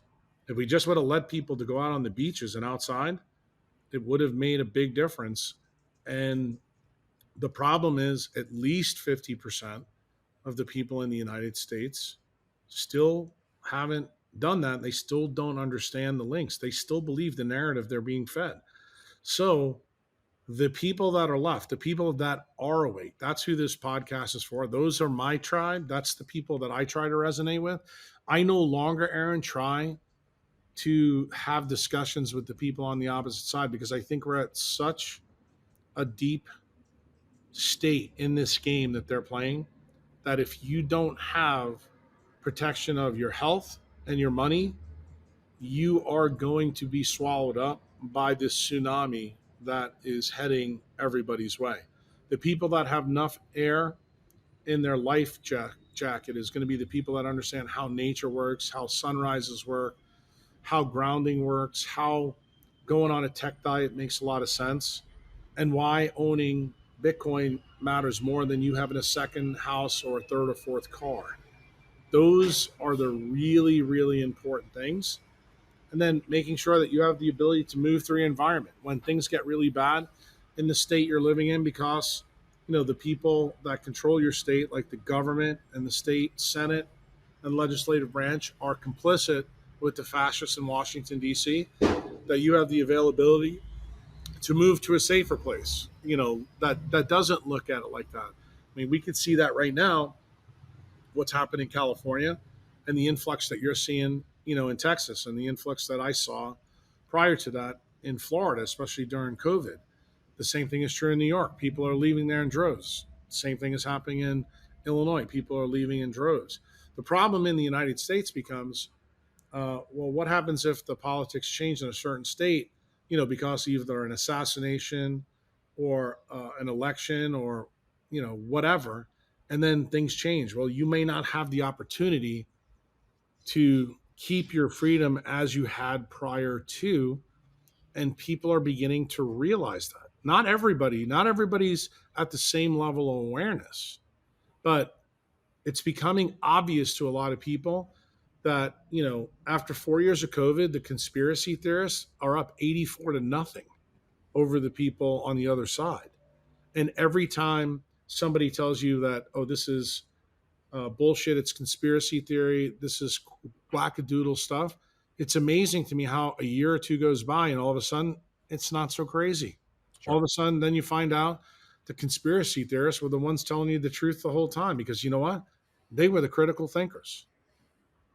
[SPEAKER 1] If we just would have let people to go out on the beaches and outside, it would have made a big difference. And the problem is at least 50% of the people in the United States still haven't done that. They still don't understand the links. They still believe the narrative they're being fed. So the people that are left, the people that are awake, that's who this podcast is for. Those are my tribe. That's the people that I try to resonate with. I no longer, Aaron, try to have discussions with the people on the opposite side because I think we're at such a deep state in this game that they're playing that if you don't have protection of your health and your money, you are going to be swallowed up by this tsunami that is heading everybody's way. The people that have enough air in their jacket is going to be the people that understand how nature works, how sunrises work, how grounding works, how going on a tech diet makes a lot of sense, and why owning Bitcoin matters more than you having a second house or a third or fourth car. Those are the really, really important things. And then making sure that you have the ability to move through your environment when things get really bad in the state you're living in, because the people that control your state, like the government and the state senate and legislative branch, are complicit with the fascists in Washington D.C., that you have the availability to move to a safer place, that doesn't look at it like that. I mean, we could see that right now, what's happened in California and the influx that you're seeing, in Texas, and the influx that I saw prior to that in Florida, especially during COVID. The same thing is true in New York. People are leaving there in droves. Same thing is happening in Illinois. People are leaving in droves. The problem in the United States becomes, well, what happens if the politics change in a certain state, because either an assassination or an election or, whatever, and then things change. Well, you may not have the opportunity to keep your freedom as you had prior to, and people are beginning to realize that. Not everybody's at the same level of awareness, but it's becoming obvious to a lot of people that, after 4 years of COVID, the conspiracy theorists are up 84 to nothing over the people on the other side. And every time somebody tells you that, oh, this is bullshit, it's conspiracy theory, this is wackadoodle stuff, it's amazing to me how a year or two goes by and all of a sudden it's not so crazy. All
[SPEAKER 2] Sure.
[SPEAKER 1] of a sudden, then you find out the conspiracy theorists were the ones telling you the truth the whole time, because you know what? They were the critical thinkers.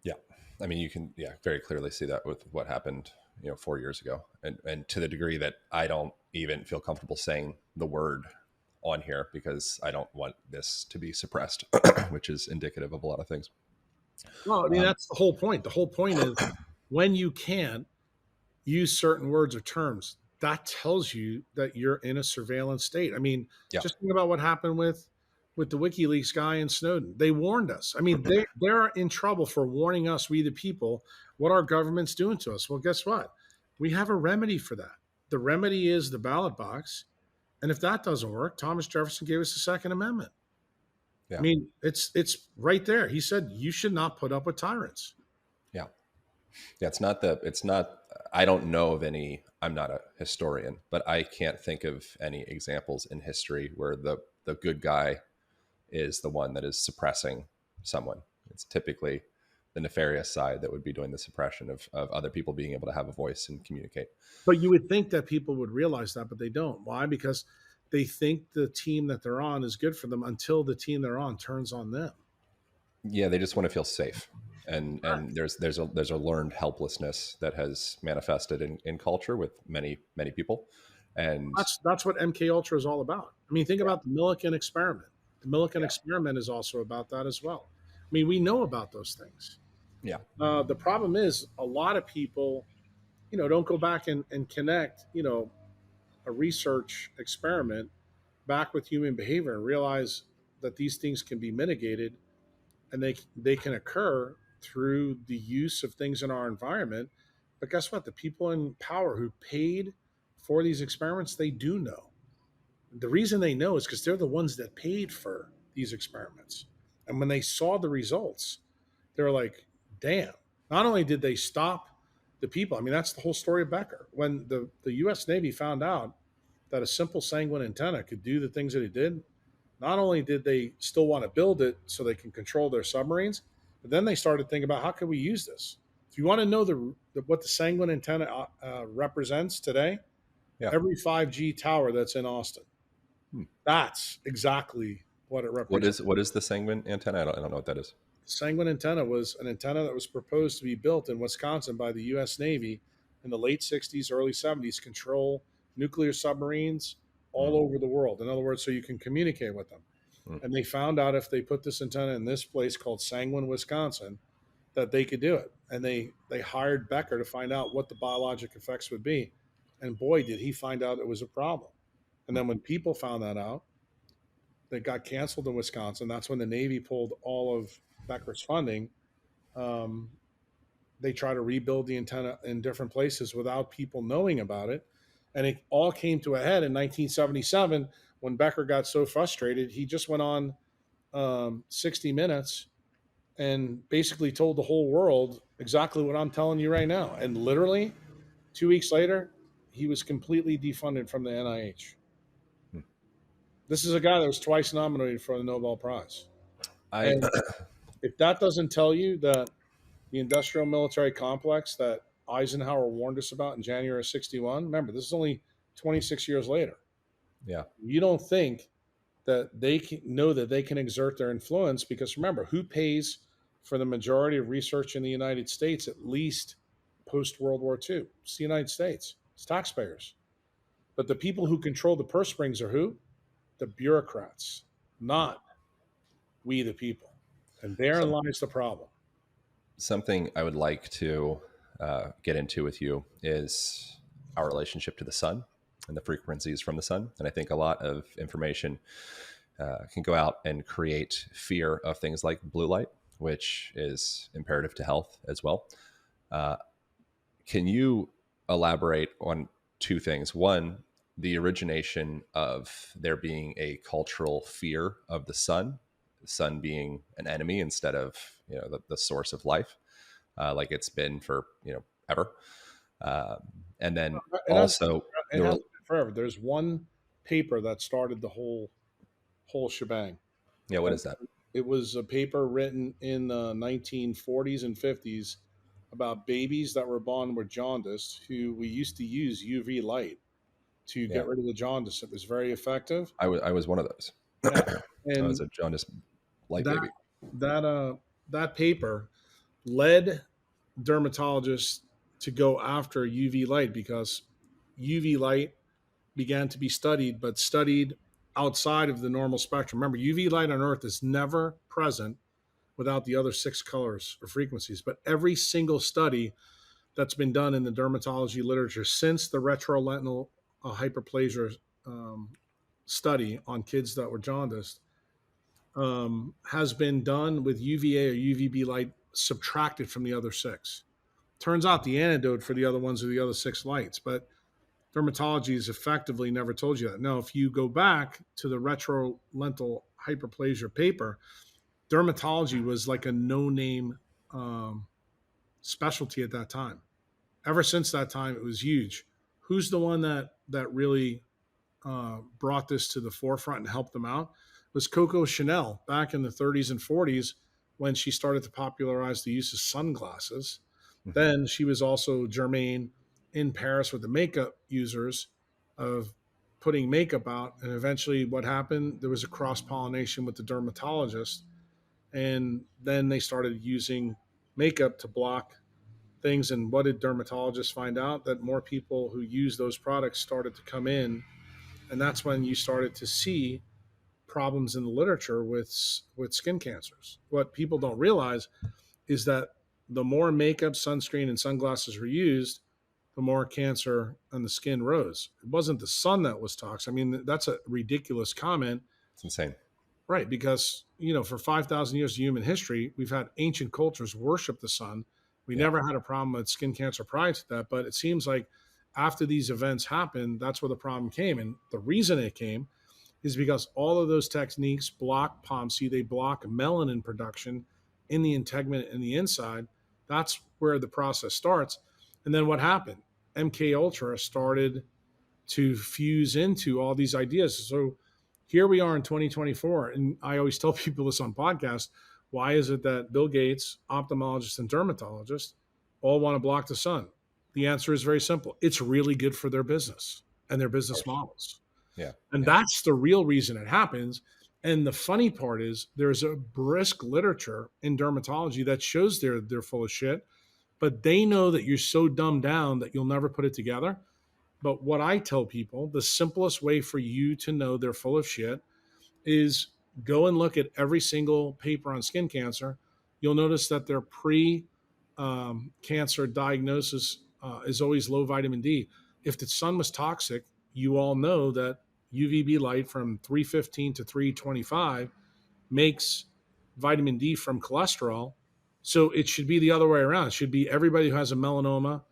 [SPEAKER 2] Yeah. I mean, you can, very clearly see that with what happened, 4 years ago. And to the degree that I don't even feel comfortable saying the word on here because I don't want this to be suppressed, which is indicative of a lot of things.
[SPEAKER 1] Well, I mean,
[SPEAKER 2] Um,
[SPEAKER 1] that's the whole point. The whole point is, when you can't use certain words or terms, that tells you that you're in a surveillance state. I mean,
[SPEAKER 2] yeah.
[SPEAKER 1] just think about what happened with the WikiLeaks guy and Snowden. They warned us. I mean, they're in trouble for warning us, we the people, what our government's doing to us. Well, guess what? We have a remedy for that. The remedy is the ballot box. And if that doesn't work, Thomas Jefferson gave us the Second Amendment. I
[SPEAKER 2] Yeah.
[SPEAKER 1] mean, it's right there. He said you should not put up with tyrants.
[SPEAKER 2] Yeah. Yeah. It's not, I don't know of any, I'm not a historian, but I can't think of any examples in history where the good guy is the one that is suppressing someone. It's typically the nefarious side that would be doing the suppression of other people being able to have a voice and communicate.
[SPEAKER 1] But you would think that people would realize that, but they don't. Why? Because they think the team that they're on is good for them until the team they're on turns on them.
[SPEAKER 2] Yeah, they just want to feel safe. And
[SPEAKER 1] Correct.
[SPEAKER 2] there's a learned helplessness that has manifested in culture with many people. And
[SPEAKER 1] That's what MKUltra is all about. I mean, think about the Millikan experiment. The Millikan
[SPEAKER 2] yeah,
[SPEAKER 1] experiment is also about that as well. I mean, we know about those things.
[SPEAKER 2] yeah,
[SPEAKER 1] The problem is a lot of people, don't go back and connect, a research experiment back with human behavior and realize that these things can be mitigated, and they can occur through the use of things in our environment. But guess what? The people in power who paid for these experiments, they do know. The reason they know is because they're the ones that paid for these experiments. And when they saw the results, they're like, damn. Not only did they stop the people, I mean, that's the whole story of Becker. When the US Navy found out that a simple sanguine antenna could do the things that it did, not only did they still want to build it so they can control their submarines, but then they started thinking about how can we use this. If you want to know what the sanguine antenna represents today,
[SPEAKER 2] yeah.
[SPEAKER 1] every 5G tower that's in Austin,
[SPEAKER 2] Hmm.
[SPEAKER 1] that's exactly what it
[SPEAKER 2] What
[SPEAKER 1] represents.
[SPEAKER 2] is the sanguine antenna? I don't know what that is.
[SPEAKER 1] The sanguine antenna was an antenna that was proposed to be built in Wisconsin by the U.S. Navy in the late 60s, early 70s, control nuclear submarines all
[SPEAKER 2] Hmm.
[SPEAKER 1] over the world. In other words, so you can communicate with them.
[SPEAKER 2] Hmm.
[SPEAKER 1] And they found out if they put this antenna in this place called Sanguine, Wisconsin, that they could do it. And they hired Becker to find out what the biologic effects would be. And boy, did he find out it was a problem. And
[SPEAKER 2] Hmm.
[SPEAKER 1] then when people found that out, they got canceled in Wisconsin. That's when the Navy pulled all of Becker's funding. Um, they try to rebuild the antenna in different places without people knowing about it. And it all came to a head in 1977 when Becker got so frustrated. He just went on 60 Minutes and basically told the whole world exactly what I'm telling you right now. And literally 2 weeks later, he was completely defunded from the NIH.
[SPEAKER 2] Hmm.
[SPEAKER 1] This is a guy that was twice nominated for the Nobel Prize.
[SPEAKER 2] I
[SPEAKER 1] And if that doesn't tell you that the industrial military complex that Eisenhower warned us about in January of 61, remember, this is only 26 years later.
[SPEAKER 2] yeah.
[SPEAKER 1] You don't think that they can know that they can exert their influence because remember, who pays for the majority of research in the United States, at least post World War II? It's the United States, it's taxpayers. But the people who control the purse strings are who? The bureaucrats, not we, the people. And therein
[SPEAKER 2] Some
[SPEAKER 1] lies the problem.
[SPEAKER 2] something I would like to get into with you is our relationship to the sun and the frequencies from the sun. And I think a lot of information can go out and create fear of things like blue light, which is imperative to health as well. Uh, can you elaborate on two things? One, the origination of there being a cultural fear of the sun being an enemy instead of the source of life, like it's been for ever, um, and then
[SPEAKER 1] It has,
[SPEAKER 2] also
[SPEAKER 1] it has been forever. There's one paper that started the whole shebang.
[SPEAKER 2] yeah, what
[SPEAKER 1] And
[SPEAKER 2] is that?
[SPEAKER 1] it was a paper written in the 1940s and 50s about babies that were born with jaundice who we used to use UV light to
[SPEAKER 2] Yeah,
[SPEAKER 1] get rid of the jaundice. It was very effective.
[SPEAKER 2] I was one of those.
[SPEAKER 1] Yeah.
[SPEAKER 2] I was
[SPEAKER 1] And
[SPEAKER 2] a jaundice light
[SPEAKER 1] that
[SPEAKER 2] baby.
[SPEAKER 1] that that paper led dermatologists to go after UV light because UV light began to be studied, but studied outside of the normal spectrum. Remember, UV light on Earth is never present without the other six colors or frequencies. But every single study that's been done in the dermatology literature since the retrolental hyperplasia um, study on kids that were jaundiced has been done with UVA or UVB light subtracted from the other six. Turns out the antidote for the other ones are the other six lights, but dermatology has effectively never told you that. Now, if you go back to the retrolental hyperplasia paper, dermatology was like a no-name um, specialty at that time. Ever since that time, it was huge. Who's the one that really brought this to the forefront and helped them out? It was Coco Chanel back in the 30s and 40s when she started to popularize the use of sunglasses.
[SPEAKER 2] Mhm.
[SPEAKER 1] Then she was also germane in Paris with the makeup users of putting makeup out. And eventually, what happened? There was a cross pollination with the dermatologist, and then they started using makeup to block things. And what did dermatologists find out? That more people who use those products started to come in, and that's when you started to see problems in the literature with skin cancers. What people don't realize is that the more makeup, sunscreen, and sunglasses were used, the more cancer on the skin rose. It wasn't the sun that was toxic. I mean, that's a ridiculous comment.
[SPEAKER 2] It's insane.
[SPEAKER 1] Right, because for 5,000 years of human history, we've had ancient cultures worship the sun. We
[SPEAKER 2] Yeah,
[SPEAKER 1] never had a problem with skin cancer prior to that, but it seems like after these events happened, that's where the problem came. And the reason it came is because all of those techniques block POMC, they block melanin production in the integument and the inside. That's where the process starts. And then what happened? MKUltra started to fuse into all these ideas. So here we are in 2024, and I always tell people this on podcasts. Why is it that Bill Gates, ophthalmologists, and dermatologists all want to block the sun? The answer is very simple. It's really good for their business and their
[SPEAKER 2] of
[SPEAKER 1] business
[SPEAKER 2] course.
[SPEAKER 1] models.
[SPEAKER 2] Yeah,
[SPEAKER 1] And
[SPEAKER 2] yeah.
[SPEAKER 1] that's the real reason it happens. And the funny part is there's a brisk literature in dermatology that shows they're full of shit, but they know that you're so dumbed down that you'll never put it together. But what I tell people, the simplest way for you to know they're full of shit is go and look at every single paper on skin cancer. You'll notice that their pre cancer diagnosis is always low vitamin D. If the sun was toxic, you all know that UVB light from 315 to 325 makes vitamin D from cholesterol So it should be the other way around. It should be everybody who has a melanoma,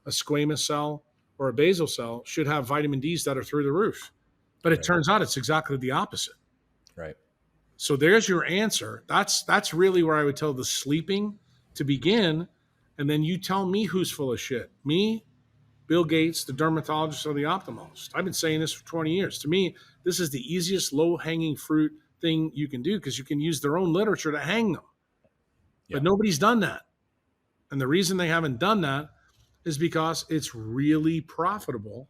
[SPEAKER 1] a squamous cell, or a basal cell should have vitamin D's that are through the roof. But it
[SPEAKER 2] Right.
[SPEAKER 1] turns out it's exactly the opposite.
[SPEAKER 2] Right.
[SPEAKER 1] So there's your answer. That's really where I would tell the sleeping to begin, and then you tell me who's full of shit. Me, Bill Gates, the dermatologist, or the ophthalmologist. I've been saying this for 20 years. To me, this is the easiest low-hanging fruit thing you can do because you can use their own literature to hang them.
[SPEAKER 2] Yeah.
[SPEAKER 1] But nobody's done that. And the reason they haven't done that is because it's really profitable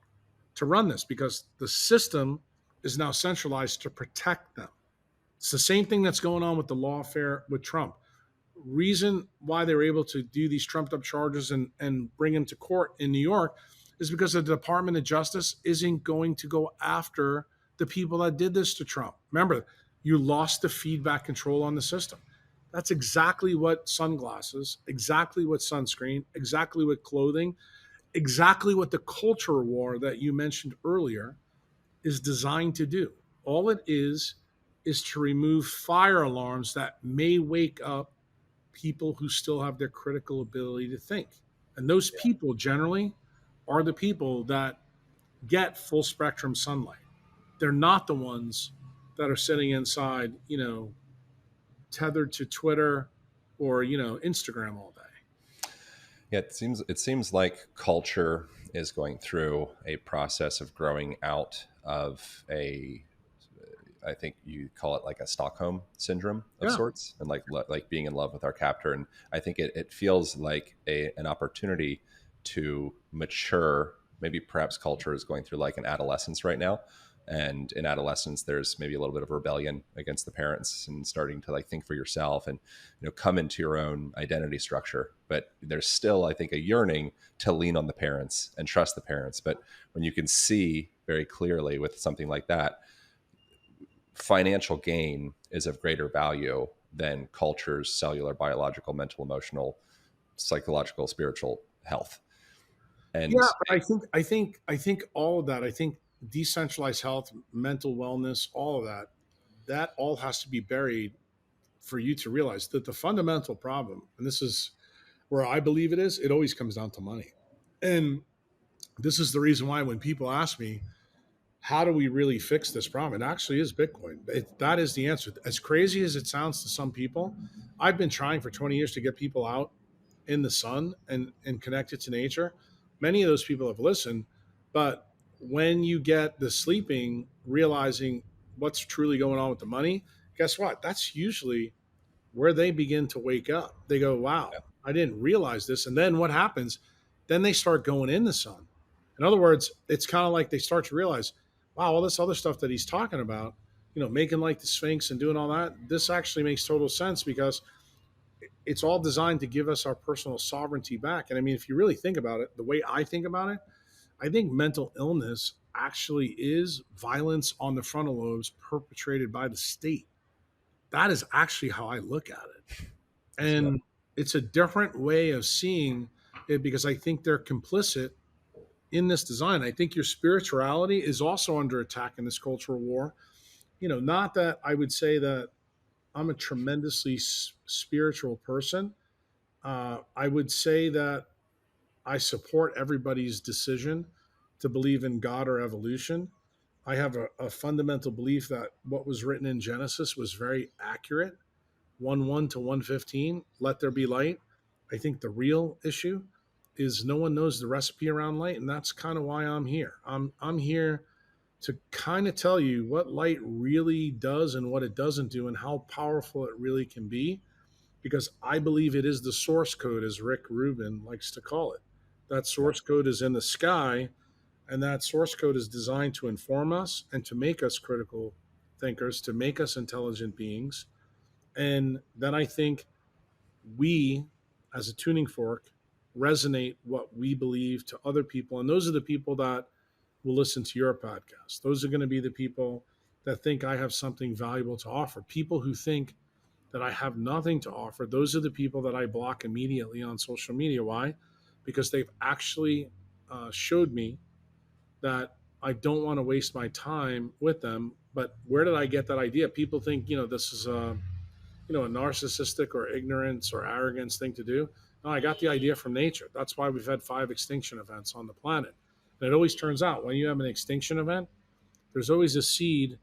[SPEAKER 1] to run this because the system is now centralized to protect them. It's the same thing that's going on with the lawfare with Trump. Reason why they were able to do these trumped up charges and bring him to court in New York is because the Department of Justice isn't going to go after the people that did this to Trump. Remember, you lost the feedback control on the system. That's exactly what sunglasses, exactly what sunscreen, exactly what clothing, exactly what the culture war that you mentioned earlier is designed to do. All it is to remove fire alarms that may wake up people who still have their critical ability to think. And those
[SPEAKER 2] Yeah.
[SPEAKER 1] people generally are the people that get full spectrum sunlight. They're not the ones that are sitting inside, tethered to Twitter or, Instagram all day.
[SPEAKER 2] Yeah, it seems like culture is going through a process of growing out of I think you call it like a Stockholm syndrome of
[SPEAKER 1] Yeah.
[SPEAKER 2] sorts, and like being in love with our captor. And I think it feels like an opportunity to mature. Maybe perhaps culture is going through like an adolescence right now. And in adolescence, there's maybe a little bit of rebellion against the parents and starting to like think for yourself and come into your own identity structure. But there's still, I think, a yearning to lean on the parents and trust the parents. But when you can see very clearly with something like that, financial gain is of greater value than culture's cellular, biological, mental, emotional, psychological, spiritual health.
[SPEAKER 1] Yeah,
[SPEAKER 2] And
[SPEAKER 1] but I think all of that, I think decentralized health, mental wellness, all of that all has to be buried for you to realize that the fundamental problem, and this is where I believe it always comes down to money. And this is the reason why when people ask me, how do we really fix this problem? It actually is Bitcoin. That is the answer. As crazy as it sounds to some people, I've been trying for 20 years to get people out in the sun and connected to nature. Many of those people have listened, but when you get the sleeping, realizing what's truly going on with the money, guess what? That's usually where they begin to wake up. They go, wow, I didn't realize this. And then what happens? Then they start going in the sun. In other words, it's kind of like they start to realize, wow, all this other stuff that he's talking about, making like the Sphinx and doing all that, this actually makes total sense because it's all designed to give us our personal sovereignty back. And I mean, if you really think about it, the way I think about it, I think mental illness actually is violence on the frontal lobes perpetrated by the state. That is actually how I look at it.
[SPEAKER 2] yeah,
[SPEAKER 1] And it's a different way of seeing it because I think they're complicit in this design. I think your spirituality is also under attack in this cultural war. Not that I would say that I'm a tremendously spiritual person. I would say that I support everybody's decision to believe in God or evolution. I have a fundamental belief that what was written in Genesis was very accurate. 1:1 to 1:15, let there be light. I think the real issue is no one knows the recipe around light, and that's kind of why I'm here. I'm here to kind of tell you what light really does and what it doesn't do and how powerful it really can be because I believe it is the source code, as Rick Rubin likes to call it. That
[SPEAKER 2] yeah,
[SPEAKER 1] source code is in the sky, and that source code is designed to inform us and to make us critical thinkers, to make us intelligent beings. And then I think we, as a tuning fork, resonate what we believe to other people. And those are the people that will listen to your podcast. Those are going to be the people that think I have something valuable to offer. People who think that I have nothing to offer, those are the people that I block immediately on social media. Why? Because they've actually showed me that I don't want to waste my time with them. But where did I get that idea? People think, this is a narcissistic or ignorance or arrogance thing to do. No, I got the idea from nature. That's why we've had 5 extinction events on the planet. And it always turns out when you have an extinction event, there's always a seed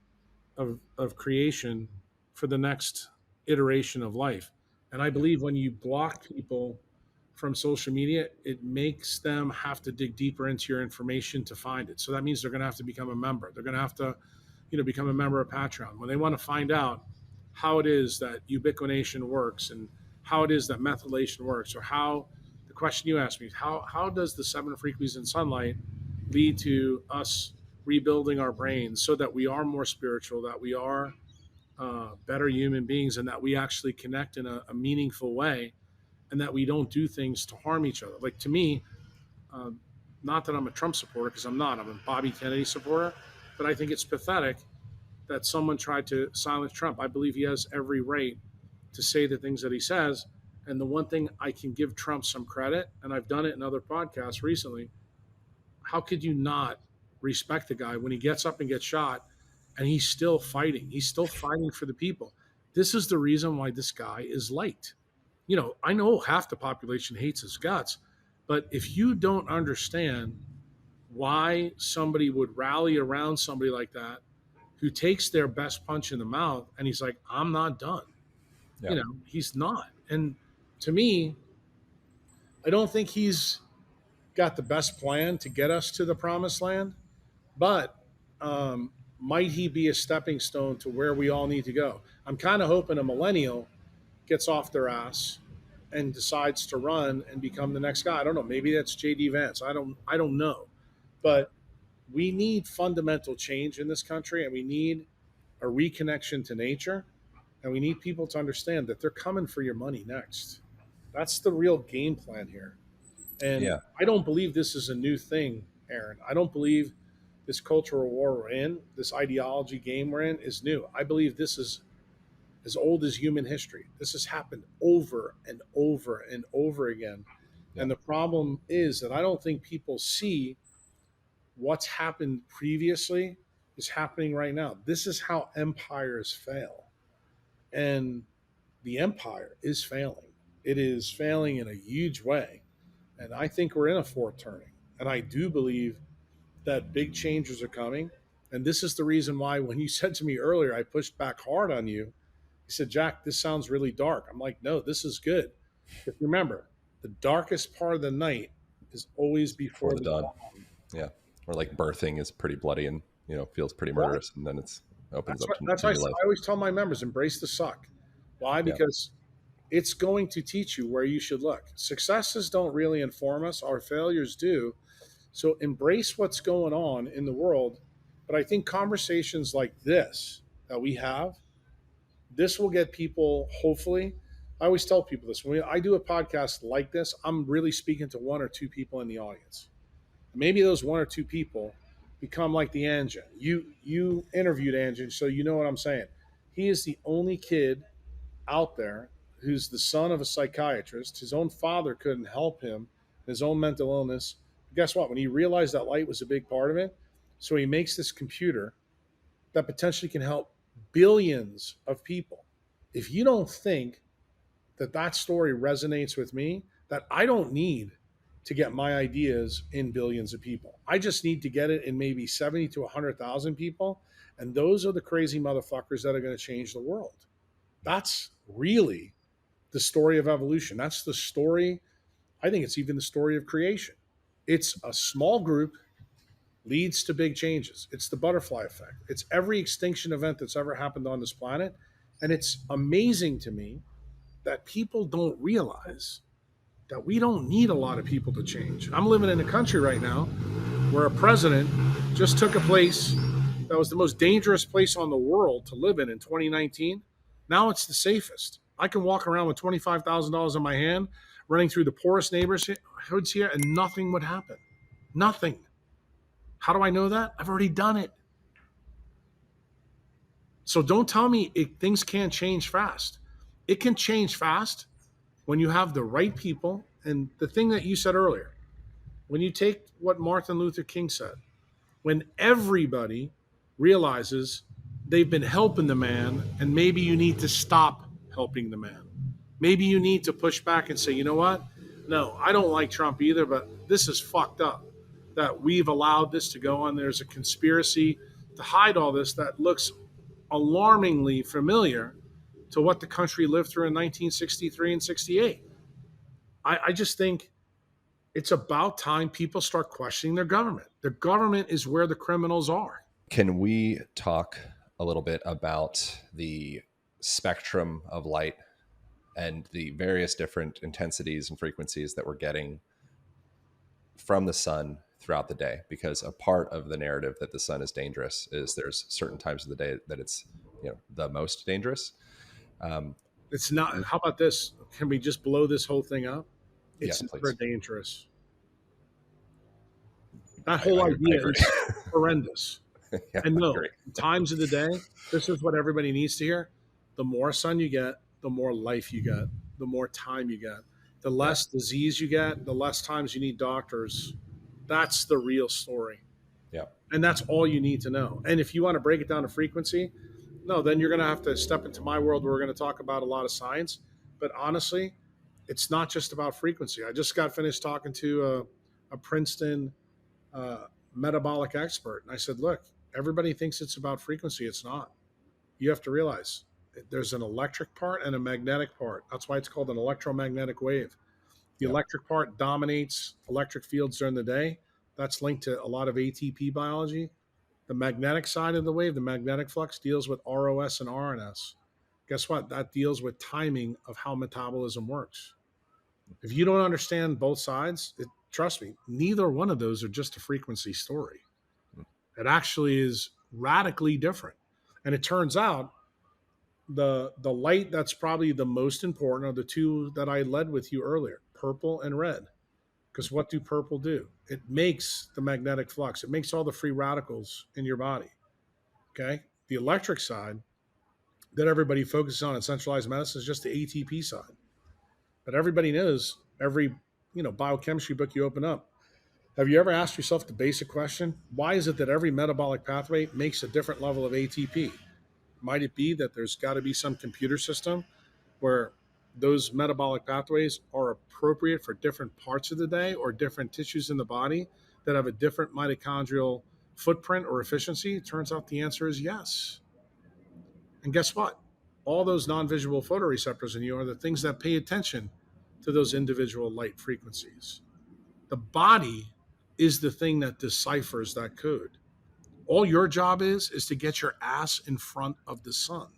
[SPEAKER 1] of creation for the next iteration of life. And I believe when you block people from social media, it makes them have to dig deeper into your information to find it. So that means they're going to have to become a member. They're going to have to, become a member of Patreon. When they want to find out how it is that ubiquination works and how it is that methylation works, or how the question you asked me, how does the 7 frequencies in sunlight lead to us rebuilding our brains so that we are more spiritual, that we are better human beings, and that we actually connect in a meaningful way, and that we don't do things to harm each other. Like to me, uh, not that I'm a Trump supporter, because I'm not. I'm a Bobby Kennedy supporter, but I think it's pathetic that someone tried to silence Trump. I believe he has every right to say the things that he says. And the one thing I can give Trump some credit, and I've done it in other podcasts recently, how could you not respect the guy when he gets up and gets shot and he's still fighting? He's still fighting for the people. This is the reason why this guy is liked. I know half the population hates his guts, but if you don't understand why somebody would rally around somebody like that who takes their best punch in the mouth and he's like, I'm not done.
[SPEAKER 2] Yeah.
[SPEAKER 1] He's not. And to me, I don't think he's got the best plan to get us to the promised land, but might he be a stepping stone to where we all need to go? I'm kind of hoping a millennial gets off their ass and decides to run and become the next guy. I don't know. Maybe that's JD Vance. I don't know. But we need fundamental change in this country, and we need a reconnection to nature, and we need people to understand that they're coming for your money next. That's the real game plan here. And
[SPEAKER 2] Yeah.
[SPEAKER 1] I don't believe this is a new thing, Aaron. I don't believe this cultural war we're in, this ideology game we're in, is new. I believe this is as old as human history. This has happened over and over and over again.
[SPEAKER 2] Yeah.
[SPEAKER 1] And the problem is that I don't think people see what's happened previously is happening right now. This is how empires fail. And the empire is failing. It is failing in a huge way. And I think we're in a fourth turning. And I do believe that big changes are coming. And this is the reason why, when you said to me earlier, I pushed back hard on you. You said, Jack, this sounds really dark. I'm like, no, this is good. But remember, the darkest part of the night is always before
[SPEAKER 2] For the
[SPEAKER 1] the
[SPEAKER 2] dawn.
[SPEAKER 1] dawn.
[SPEAKER 2] Yeah. Or like birthing is pretty bloody and, feels pretty murderous. And then it's opens
[SPEAKER 1] That's
[SPEAKER 2] up
[SPEAKER 1] what,
[SPEAKER 2] to
[SPEAKER 1] that's why
[SPEAKER 2] new life.
[SPEAKER 1] I always tell my members, embrace the suck. Why?
[SPEAKER 2] Yeah.
[SPEAKER 1] Because it's going to teach you where you should look. Successes don't really inform us, our failures do. So embrace what's going on in the world. But I think conversations like this that we have, this will get people, hopefully. I always tell people this: when I do a podcast like this, I'm really speaking to 1 or 2 people in the audience. Maybe those 1 or 2 people become like the engine. You interviewed Engine, so you know what I'm saying. He is the only kid out there who's the son of a psychiatrist. His own father couldn't help him, his own mental illness. Guess what? When he realized that light was a big part of it, so he makes this computer that potentially can help billions of people. If you don't think that that story resonates with me, that I don't need to get my ideas in billions of people. I just need to get it in maybe 70 to 100,000 people. And those are the crazy motherfuckers that are going to change the world. That's really the story of evolution. That's the story. I think it's even the story of creation. It's a small group leads to big changes. It's the butterfly effect. It's every extinction event that's ever happened on this planet. And it's amazing to me that people don't realize that we don't need a lot of people to change. I'm living in a country right now where a president just took a place that was the most dangerous place on the world to live in 2019. Now it's the safest. I can walk around with $25,000 in my hand, running through the poorest neighborhoods here, and nothing would happen. Nothing. How do I know that? I've already done it. So don't tell me things can't change fast. It can change fast when you have the right people. And the thing that you said earlier, when you take what Martin Luther King said, when everybody realizes they've been helping the man and maybe you need to stop helping the man. Maybe you need to push back and say, you know what? No, I don't like Trump either, but this is fucked up that we've allowed this to go on. There's a conspiracy to hide all this that looks alarmingly familiar to what the country lived through in 1963 and 68. I just think it's about time people start questioning their government. The government is where the criminals are.
[SPEAKER 2] Can we talk a little bit about the spectrum of light and the various different intensities and frequencies that we're getting from the sun throughout the day? Because a part of the narrative that the sun is dangerous is there's certain times of the day that it's, the most dangerous.
[SPEAKER 1] It's not. How about this? Can we just blow this whole thing up? It's
[SPEAKER 2] Yes,
[SPEAKER 1] never
[SPEAKER 2] please.
[SPEAKER 1] dangerous. That whole idea is horrendous.
[SPEAKER 2] Yeah,
[SPEAKER 1] And
[SPEAKER 2] I
[SPEAKER 1] no,
[SPEAKER 2] agree.
[SPEAKER 1] times of the day, this is what everybody needs to hear. The more sun you get, the more life you get, the more time you get, the less disease you get, the less times you need doctors. That's the real story.
[SPEAKER 2] Yeah.
[SPEAKER 1] And that's all you need to know. And if you want to break it down to frequency, no, then you're going to have to step into my world where we're going to talk about a lot of science. But honestly, it's not just about frequency. I just got finished talking to a Princeton metabolic expert. And I said, look, everybody thinks it's about frequency. It's not. You have to realize there's an electric part and a magnetic part. That's why it's called an electromagnetic wave. The electric part dominates electric fields during the day. That's linked to a lot of ATP biology. The magnetic side of the wave, the magnetic flux, deals with ROS and RNS. Guess what? That deals with timing of how metabolism works. If you don't understand both sides, trust me, neither one of those are just a frequency story. It actually is radically different. And it turns out the light that's probably the most important are the two that I led with you earlier, purple and red. Because what do purple do? It makes the magnetic flux. It makes all the free radicals in your body. Okay? The electric side that everybody focuses on in centralized medicine is just the ATP side. But everybody knows every, biochemistry book you open up. Have you ever asked yourself the basic question? Why is it that every metabolic pathway makes a different level of ATP? Might it be that there's got to be some computer system where those metabolic pathways are appropriate for different parts of the day or different tissues in the body that have a different mitochondrial footprint or efficiency? It turns out the answer is yes. And guess what? All those non-visual photoreceptors in you are the things that pay attention to those individual light frequencies. The body is the thing that deciphers that code. All your job is to get your ass in front of the sun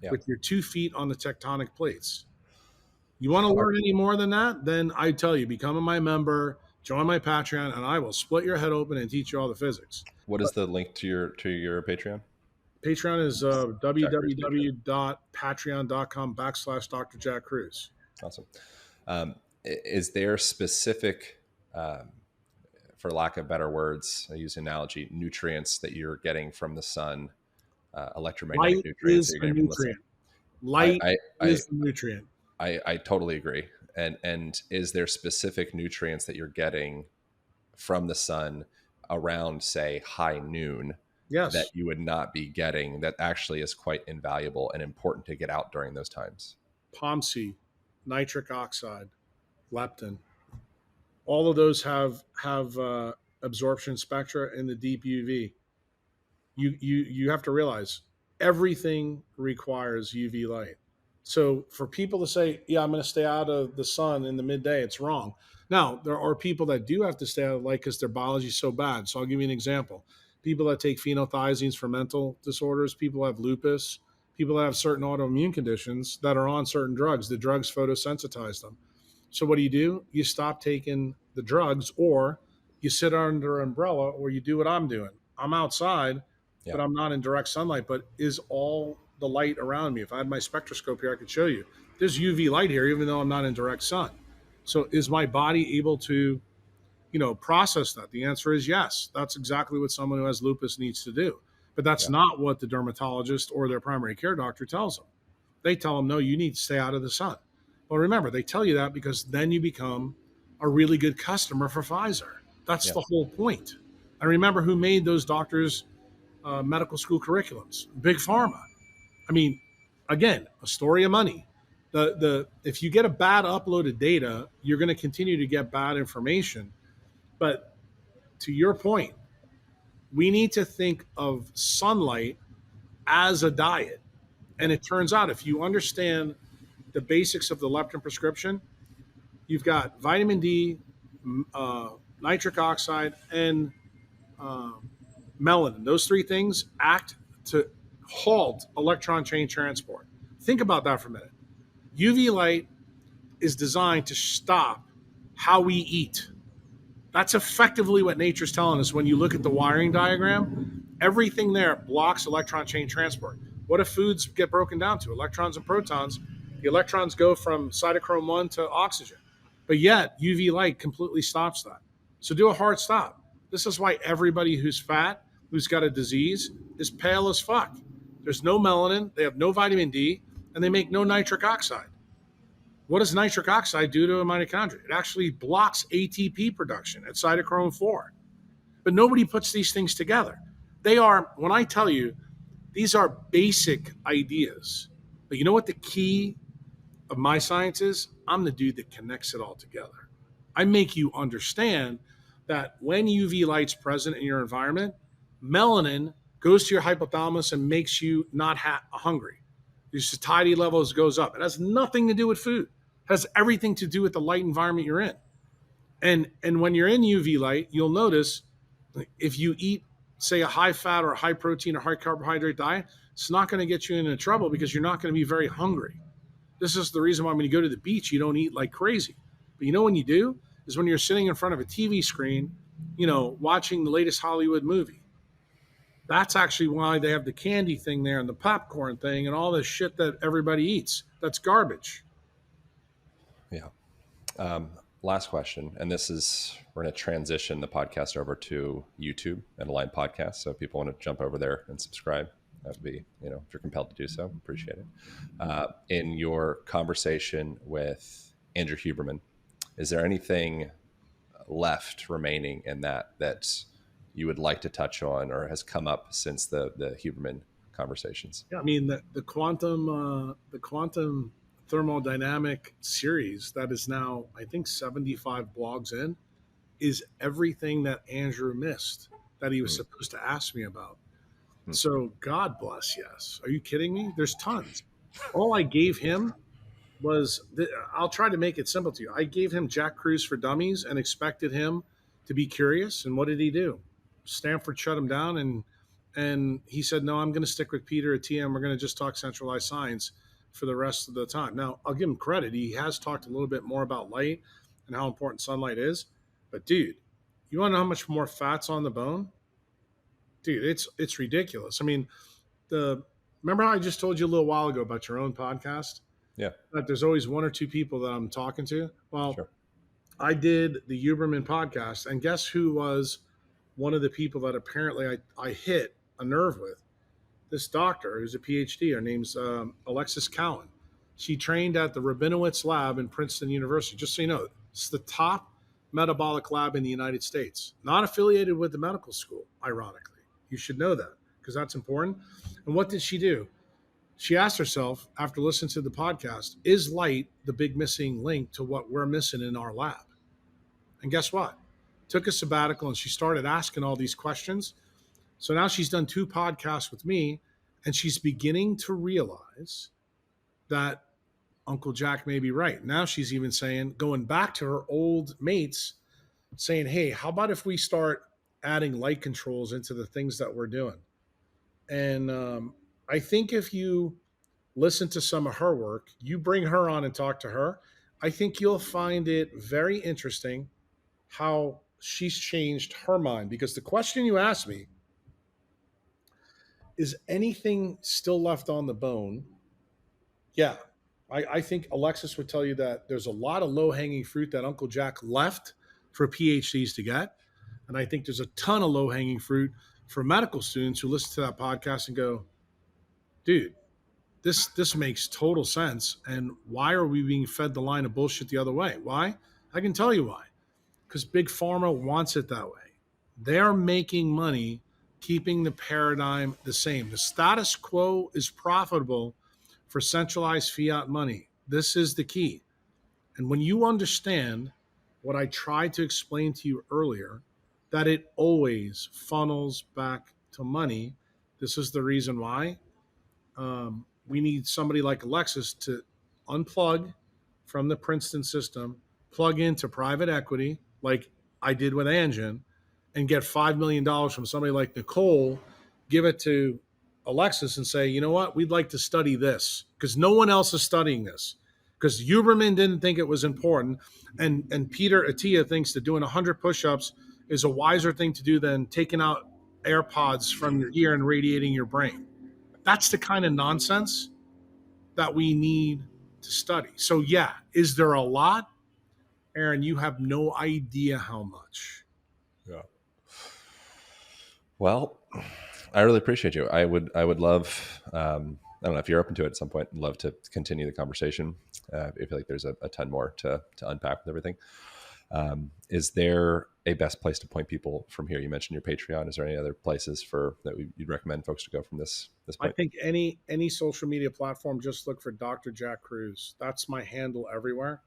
[SPEAKER 1] with your 2 feet on the tectonic plates. You want to learn any more than that? Then I tell you, become my member, join my Patreon, and I will split your head open and teach you all the physics.
[SPEAKER 2] What is the link to your Patreon?
[SPEAKER 1] Patreon is www.patreon.com/Dr. Jack Kruse.
[SPEAKER 2] Awesome. Is there specific, for lack of better words, I use analogy, nutrients that you're getting from the sun, electromagnetic
[SPEAKER 1] Light
[SPEAKER 2] nutrients
[SPEAKER 1] is
[SPEAKER 2] that you're
[SPEAKER 1] a
[SPEAKER 2] getting from the sun?
[SPEAKER 1] nutrient. Light is a nutrient.
[SPEAKER 2] I totally agree. And is there specific nutrients that you're getting from the sun around, say, high noon,
[SPEAKER 1] Yes,
[SPEAKER 2] that you would not be getting that actually is quite invaluable and important to get out during those times?
[SPEAKER 1] palm seed, nitric oxide, leptin. All of those have absorption spectra in the deep UV. You have to realize everything requires UV light. So for people to say, "Yeah, I'm going to stay out of the sun in the midday," it's wrong. Now there are people that do have to stay out of light because their biology is so bad. So I'll give you an example: people that take phenothiazines for mental disorders, people who have lupus, people that have certain autoimmune conditions that are on certain drugs. The drugs photosensitize them. So what do? You stop taking the drugs, or you sit under an umbrella, or you do what I'm doing. I'm outside,
[SPEAKER 2] Yeah.
[SPEAKER 1] but I'm not in direct sunlight. But is all the light around me? If I had my spectroscope here, I could show you. There's UV light here, even though I'm not in direct sun. So is my body able to, process that? The answer is yes. That's exactly what someone who has lupus needs to do. But that's not what the dermatologist or their primary care doctor tells them. They tell them, no, you need to stay out of the sun. Well, remember, they tell you that because then you become a really good customer for Pfizer. That's the whole point. And remember who made those doctors' medical school curriculums? Big Pharma. I mean, again, a story of money. If you get a bad uploaded data, you're going to continue to get bad information. But to your point, we need to think of sunlight as a diet. And it turns out if you understand the basics of the leptin prescription, you've got vitamin D, uh, nitric oxide, and uh, melanin. Those three things act to halt electron chain transport. Think about that for a minute. UV light is designed to stop how we eat. That's effectively what nature's telling us when you look at the wiring diagram. Everything there blocks electron chain transport. What if foods get broken down to? Electrons and protons. The electrons go from cytochrome 1 to oxygen. But yet, UV light completely stops that. So do a hard stop. This is why everybody who's fat, who's got a disease, is pale as fuck. There's no melanin, they have no vitamin D, and they make no nitric oxide. What does nitric oxide do to a mitochondria? It actually blocks ATP production at cytochrome 4. But nobody puts these things together. They are, when I tell you, these are basic ideas. But you know what the key of my science is? I'm the dude that connects it all together. I make you understand that when UV light's present in your environment, melanin goes to your hypothalamus and makes you not hungry. Your satiety levels goes up. It has nothing to do with food. It has everything to do with the light environment you're in. And when you're in UV light, you'll notice if you eat, say, a high fat or a high protein or high carbohydrate diet, it's not going to get you into trouble because you're not going to be very hungry. This is the reason why when you go to the beach, you don't eat like crazy. But you know when you do is when you're sitting in front of a TV screen, watching the latest Hollywood movie. That's actually why they have the candy thing there and the popcorn thing and all the shit that everybody eats. That's garbage.
[SPEAKER 2] Yeah. Last question, and we're going to transition the podcast over to YouTube and Align Podcast. So if people want to jump over there and subscribe, that would be, if you're compelled to do so, appreciate it. In your conversation with Andrew Huberman, is there anything left remaining in that you would like to touch on or has come up since the Huberman conversations?
[SPEAKER 1] Yeah, I mean, the quantum thermodynamic series that is now, I think, 75 blogs in is everything that Andrew missed that he was supposed to ask me about. So God bless, yes. Are you kidding me? There's tons. All I gave him was, I'll try to make it simple to you. I gave him Jack Kruse for Dummies and expected him to be curious. And what did he do? Stanford shut him down and he said, no, I'm going to stick with Peter at TM. We're going to just talk centralized science for the rest of the time. Now, I'll give him credit. He has talked a little bit more about light and how important sunlight is. But, dude, you want to know how much more fat's on the bone? Dude, it's ridiculous. I mean, remember how I just told you a little while ago about your own podcast?
[SPEAKER 2] Yeah.
[SPEAKER 1] That there's always one or two people that I'm talking to. Well,
[SPEAKER 2] sure.
[SPEAKER 1] I did the Huberman podcast, and guess who was one of the people that apparently I hit a nerve with? This doctor who's a PhD. Her name's Alexis Cowan. She trained at the Rabinowitz lab in Princeton University. Just so you know, it's the top metabolic lab in the United States, not affiliated with the medical school, ironically. You should know that because that's important. And what did she do? She asked herself, after listening to the podcast, is light the big missing link to what we're missing in our lab? And guess what? Took a sabbatical and she started asking all these questions. So now she's done 2 podcasts with me and she's beginning to realize that Uncle Jack may be right. Now she's even saying, going back to her old mates, saying, hey, how about if we start adding light controls into the things that we're doing? And I think if you listen to some of her work, you bring her on and talk to her, I think you'll find it very interesting how she's changed her mind. Because the question you asked me, is anything still left on the bone? Yeah. I think Alexis would tell you that there's a lot of low-hanging fruit that Uncle Jack left for PhDs to get. And I think there's a ton of low-hanging fruit for medical students who listen to that podcast and go, dude, this makes total sense. And why are we being fed the line of bullshit the other way? Why? I can tell you why. Because Big Pharma wants it that way. They're making money keeping the paradigm the same. The status quo is profitable for centralized fiat money. This is the key. And when you understand what I tried to explain to you earlier, that it always funnels back to money, this is the reason why we need somebody like Alexis to unplug from the Princeton system, plug into private equity, like I did with Angin, and get $5 million from somebody like Nicole, give it to Alexis and say, you know what, we'd like to study this because no one else is studying this. Because Huberman didn't think it was important, and Peter Attia thinks that doing 100 push-ups is a wiser thing to do than taking out AirPods from your ear and radiating your brain. That's the kind of nonsense that we need to study. So, yeah, is there a lot? Aaron, you have no idea how much.
[SPEAKER 2] Yeah. Well, I really appreciate you. I would love, I don't know if you're open to it at some point. I'd love to continue the conversation. I feel like there's a ton more to unpack with everything. Is there a best place to point people from here? You mentioned your Patreon. Is there any other places that you'd recommend folks to go from this point?
[SPEAKER 1] I think any social media platform, just look for Dr. Jack Kruse. That's my handle everywhere.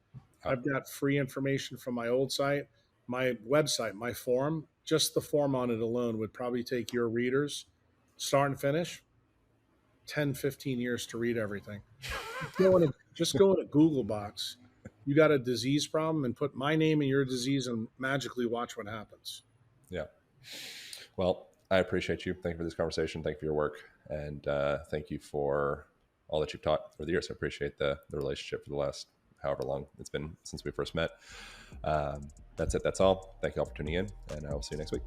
[SPEAKER 1] I've got free information from my old site, my website, my forum. Just the form on it alone would probably take your readers, start and finish, 10, 15 years to read everything. Just go in a Google box. You got a disease problem and put my name and your disease and magically watch what happens.
[SPEAKER 2] Yeah. Well, I appreciate you. Thank you for this conversation. Thank you for your work. And thank you for all that you've taught over the years. I appreciate the relationship for the last however long it's been since we first met. That's it. That's all. Thank you all for tuning in, and I will see you next week.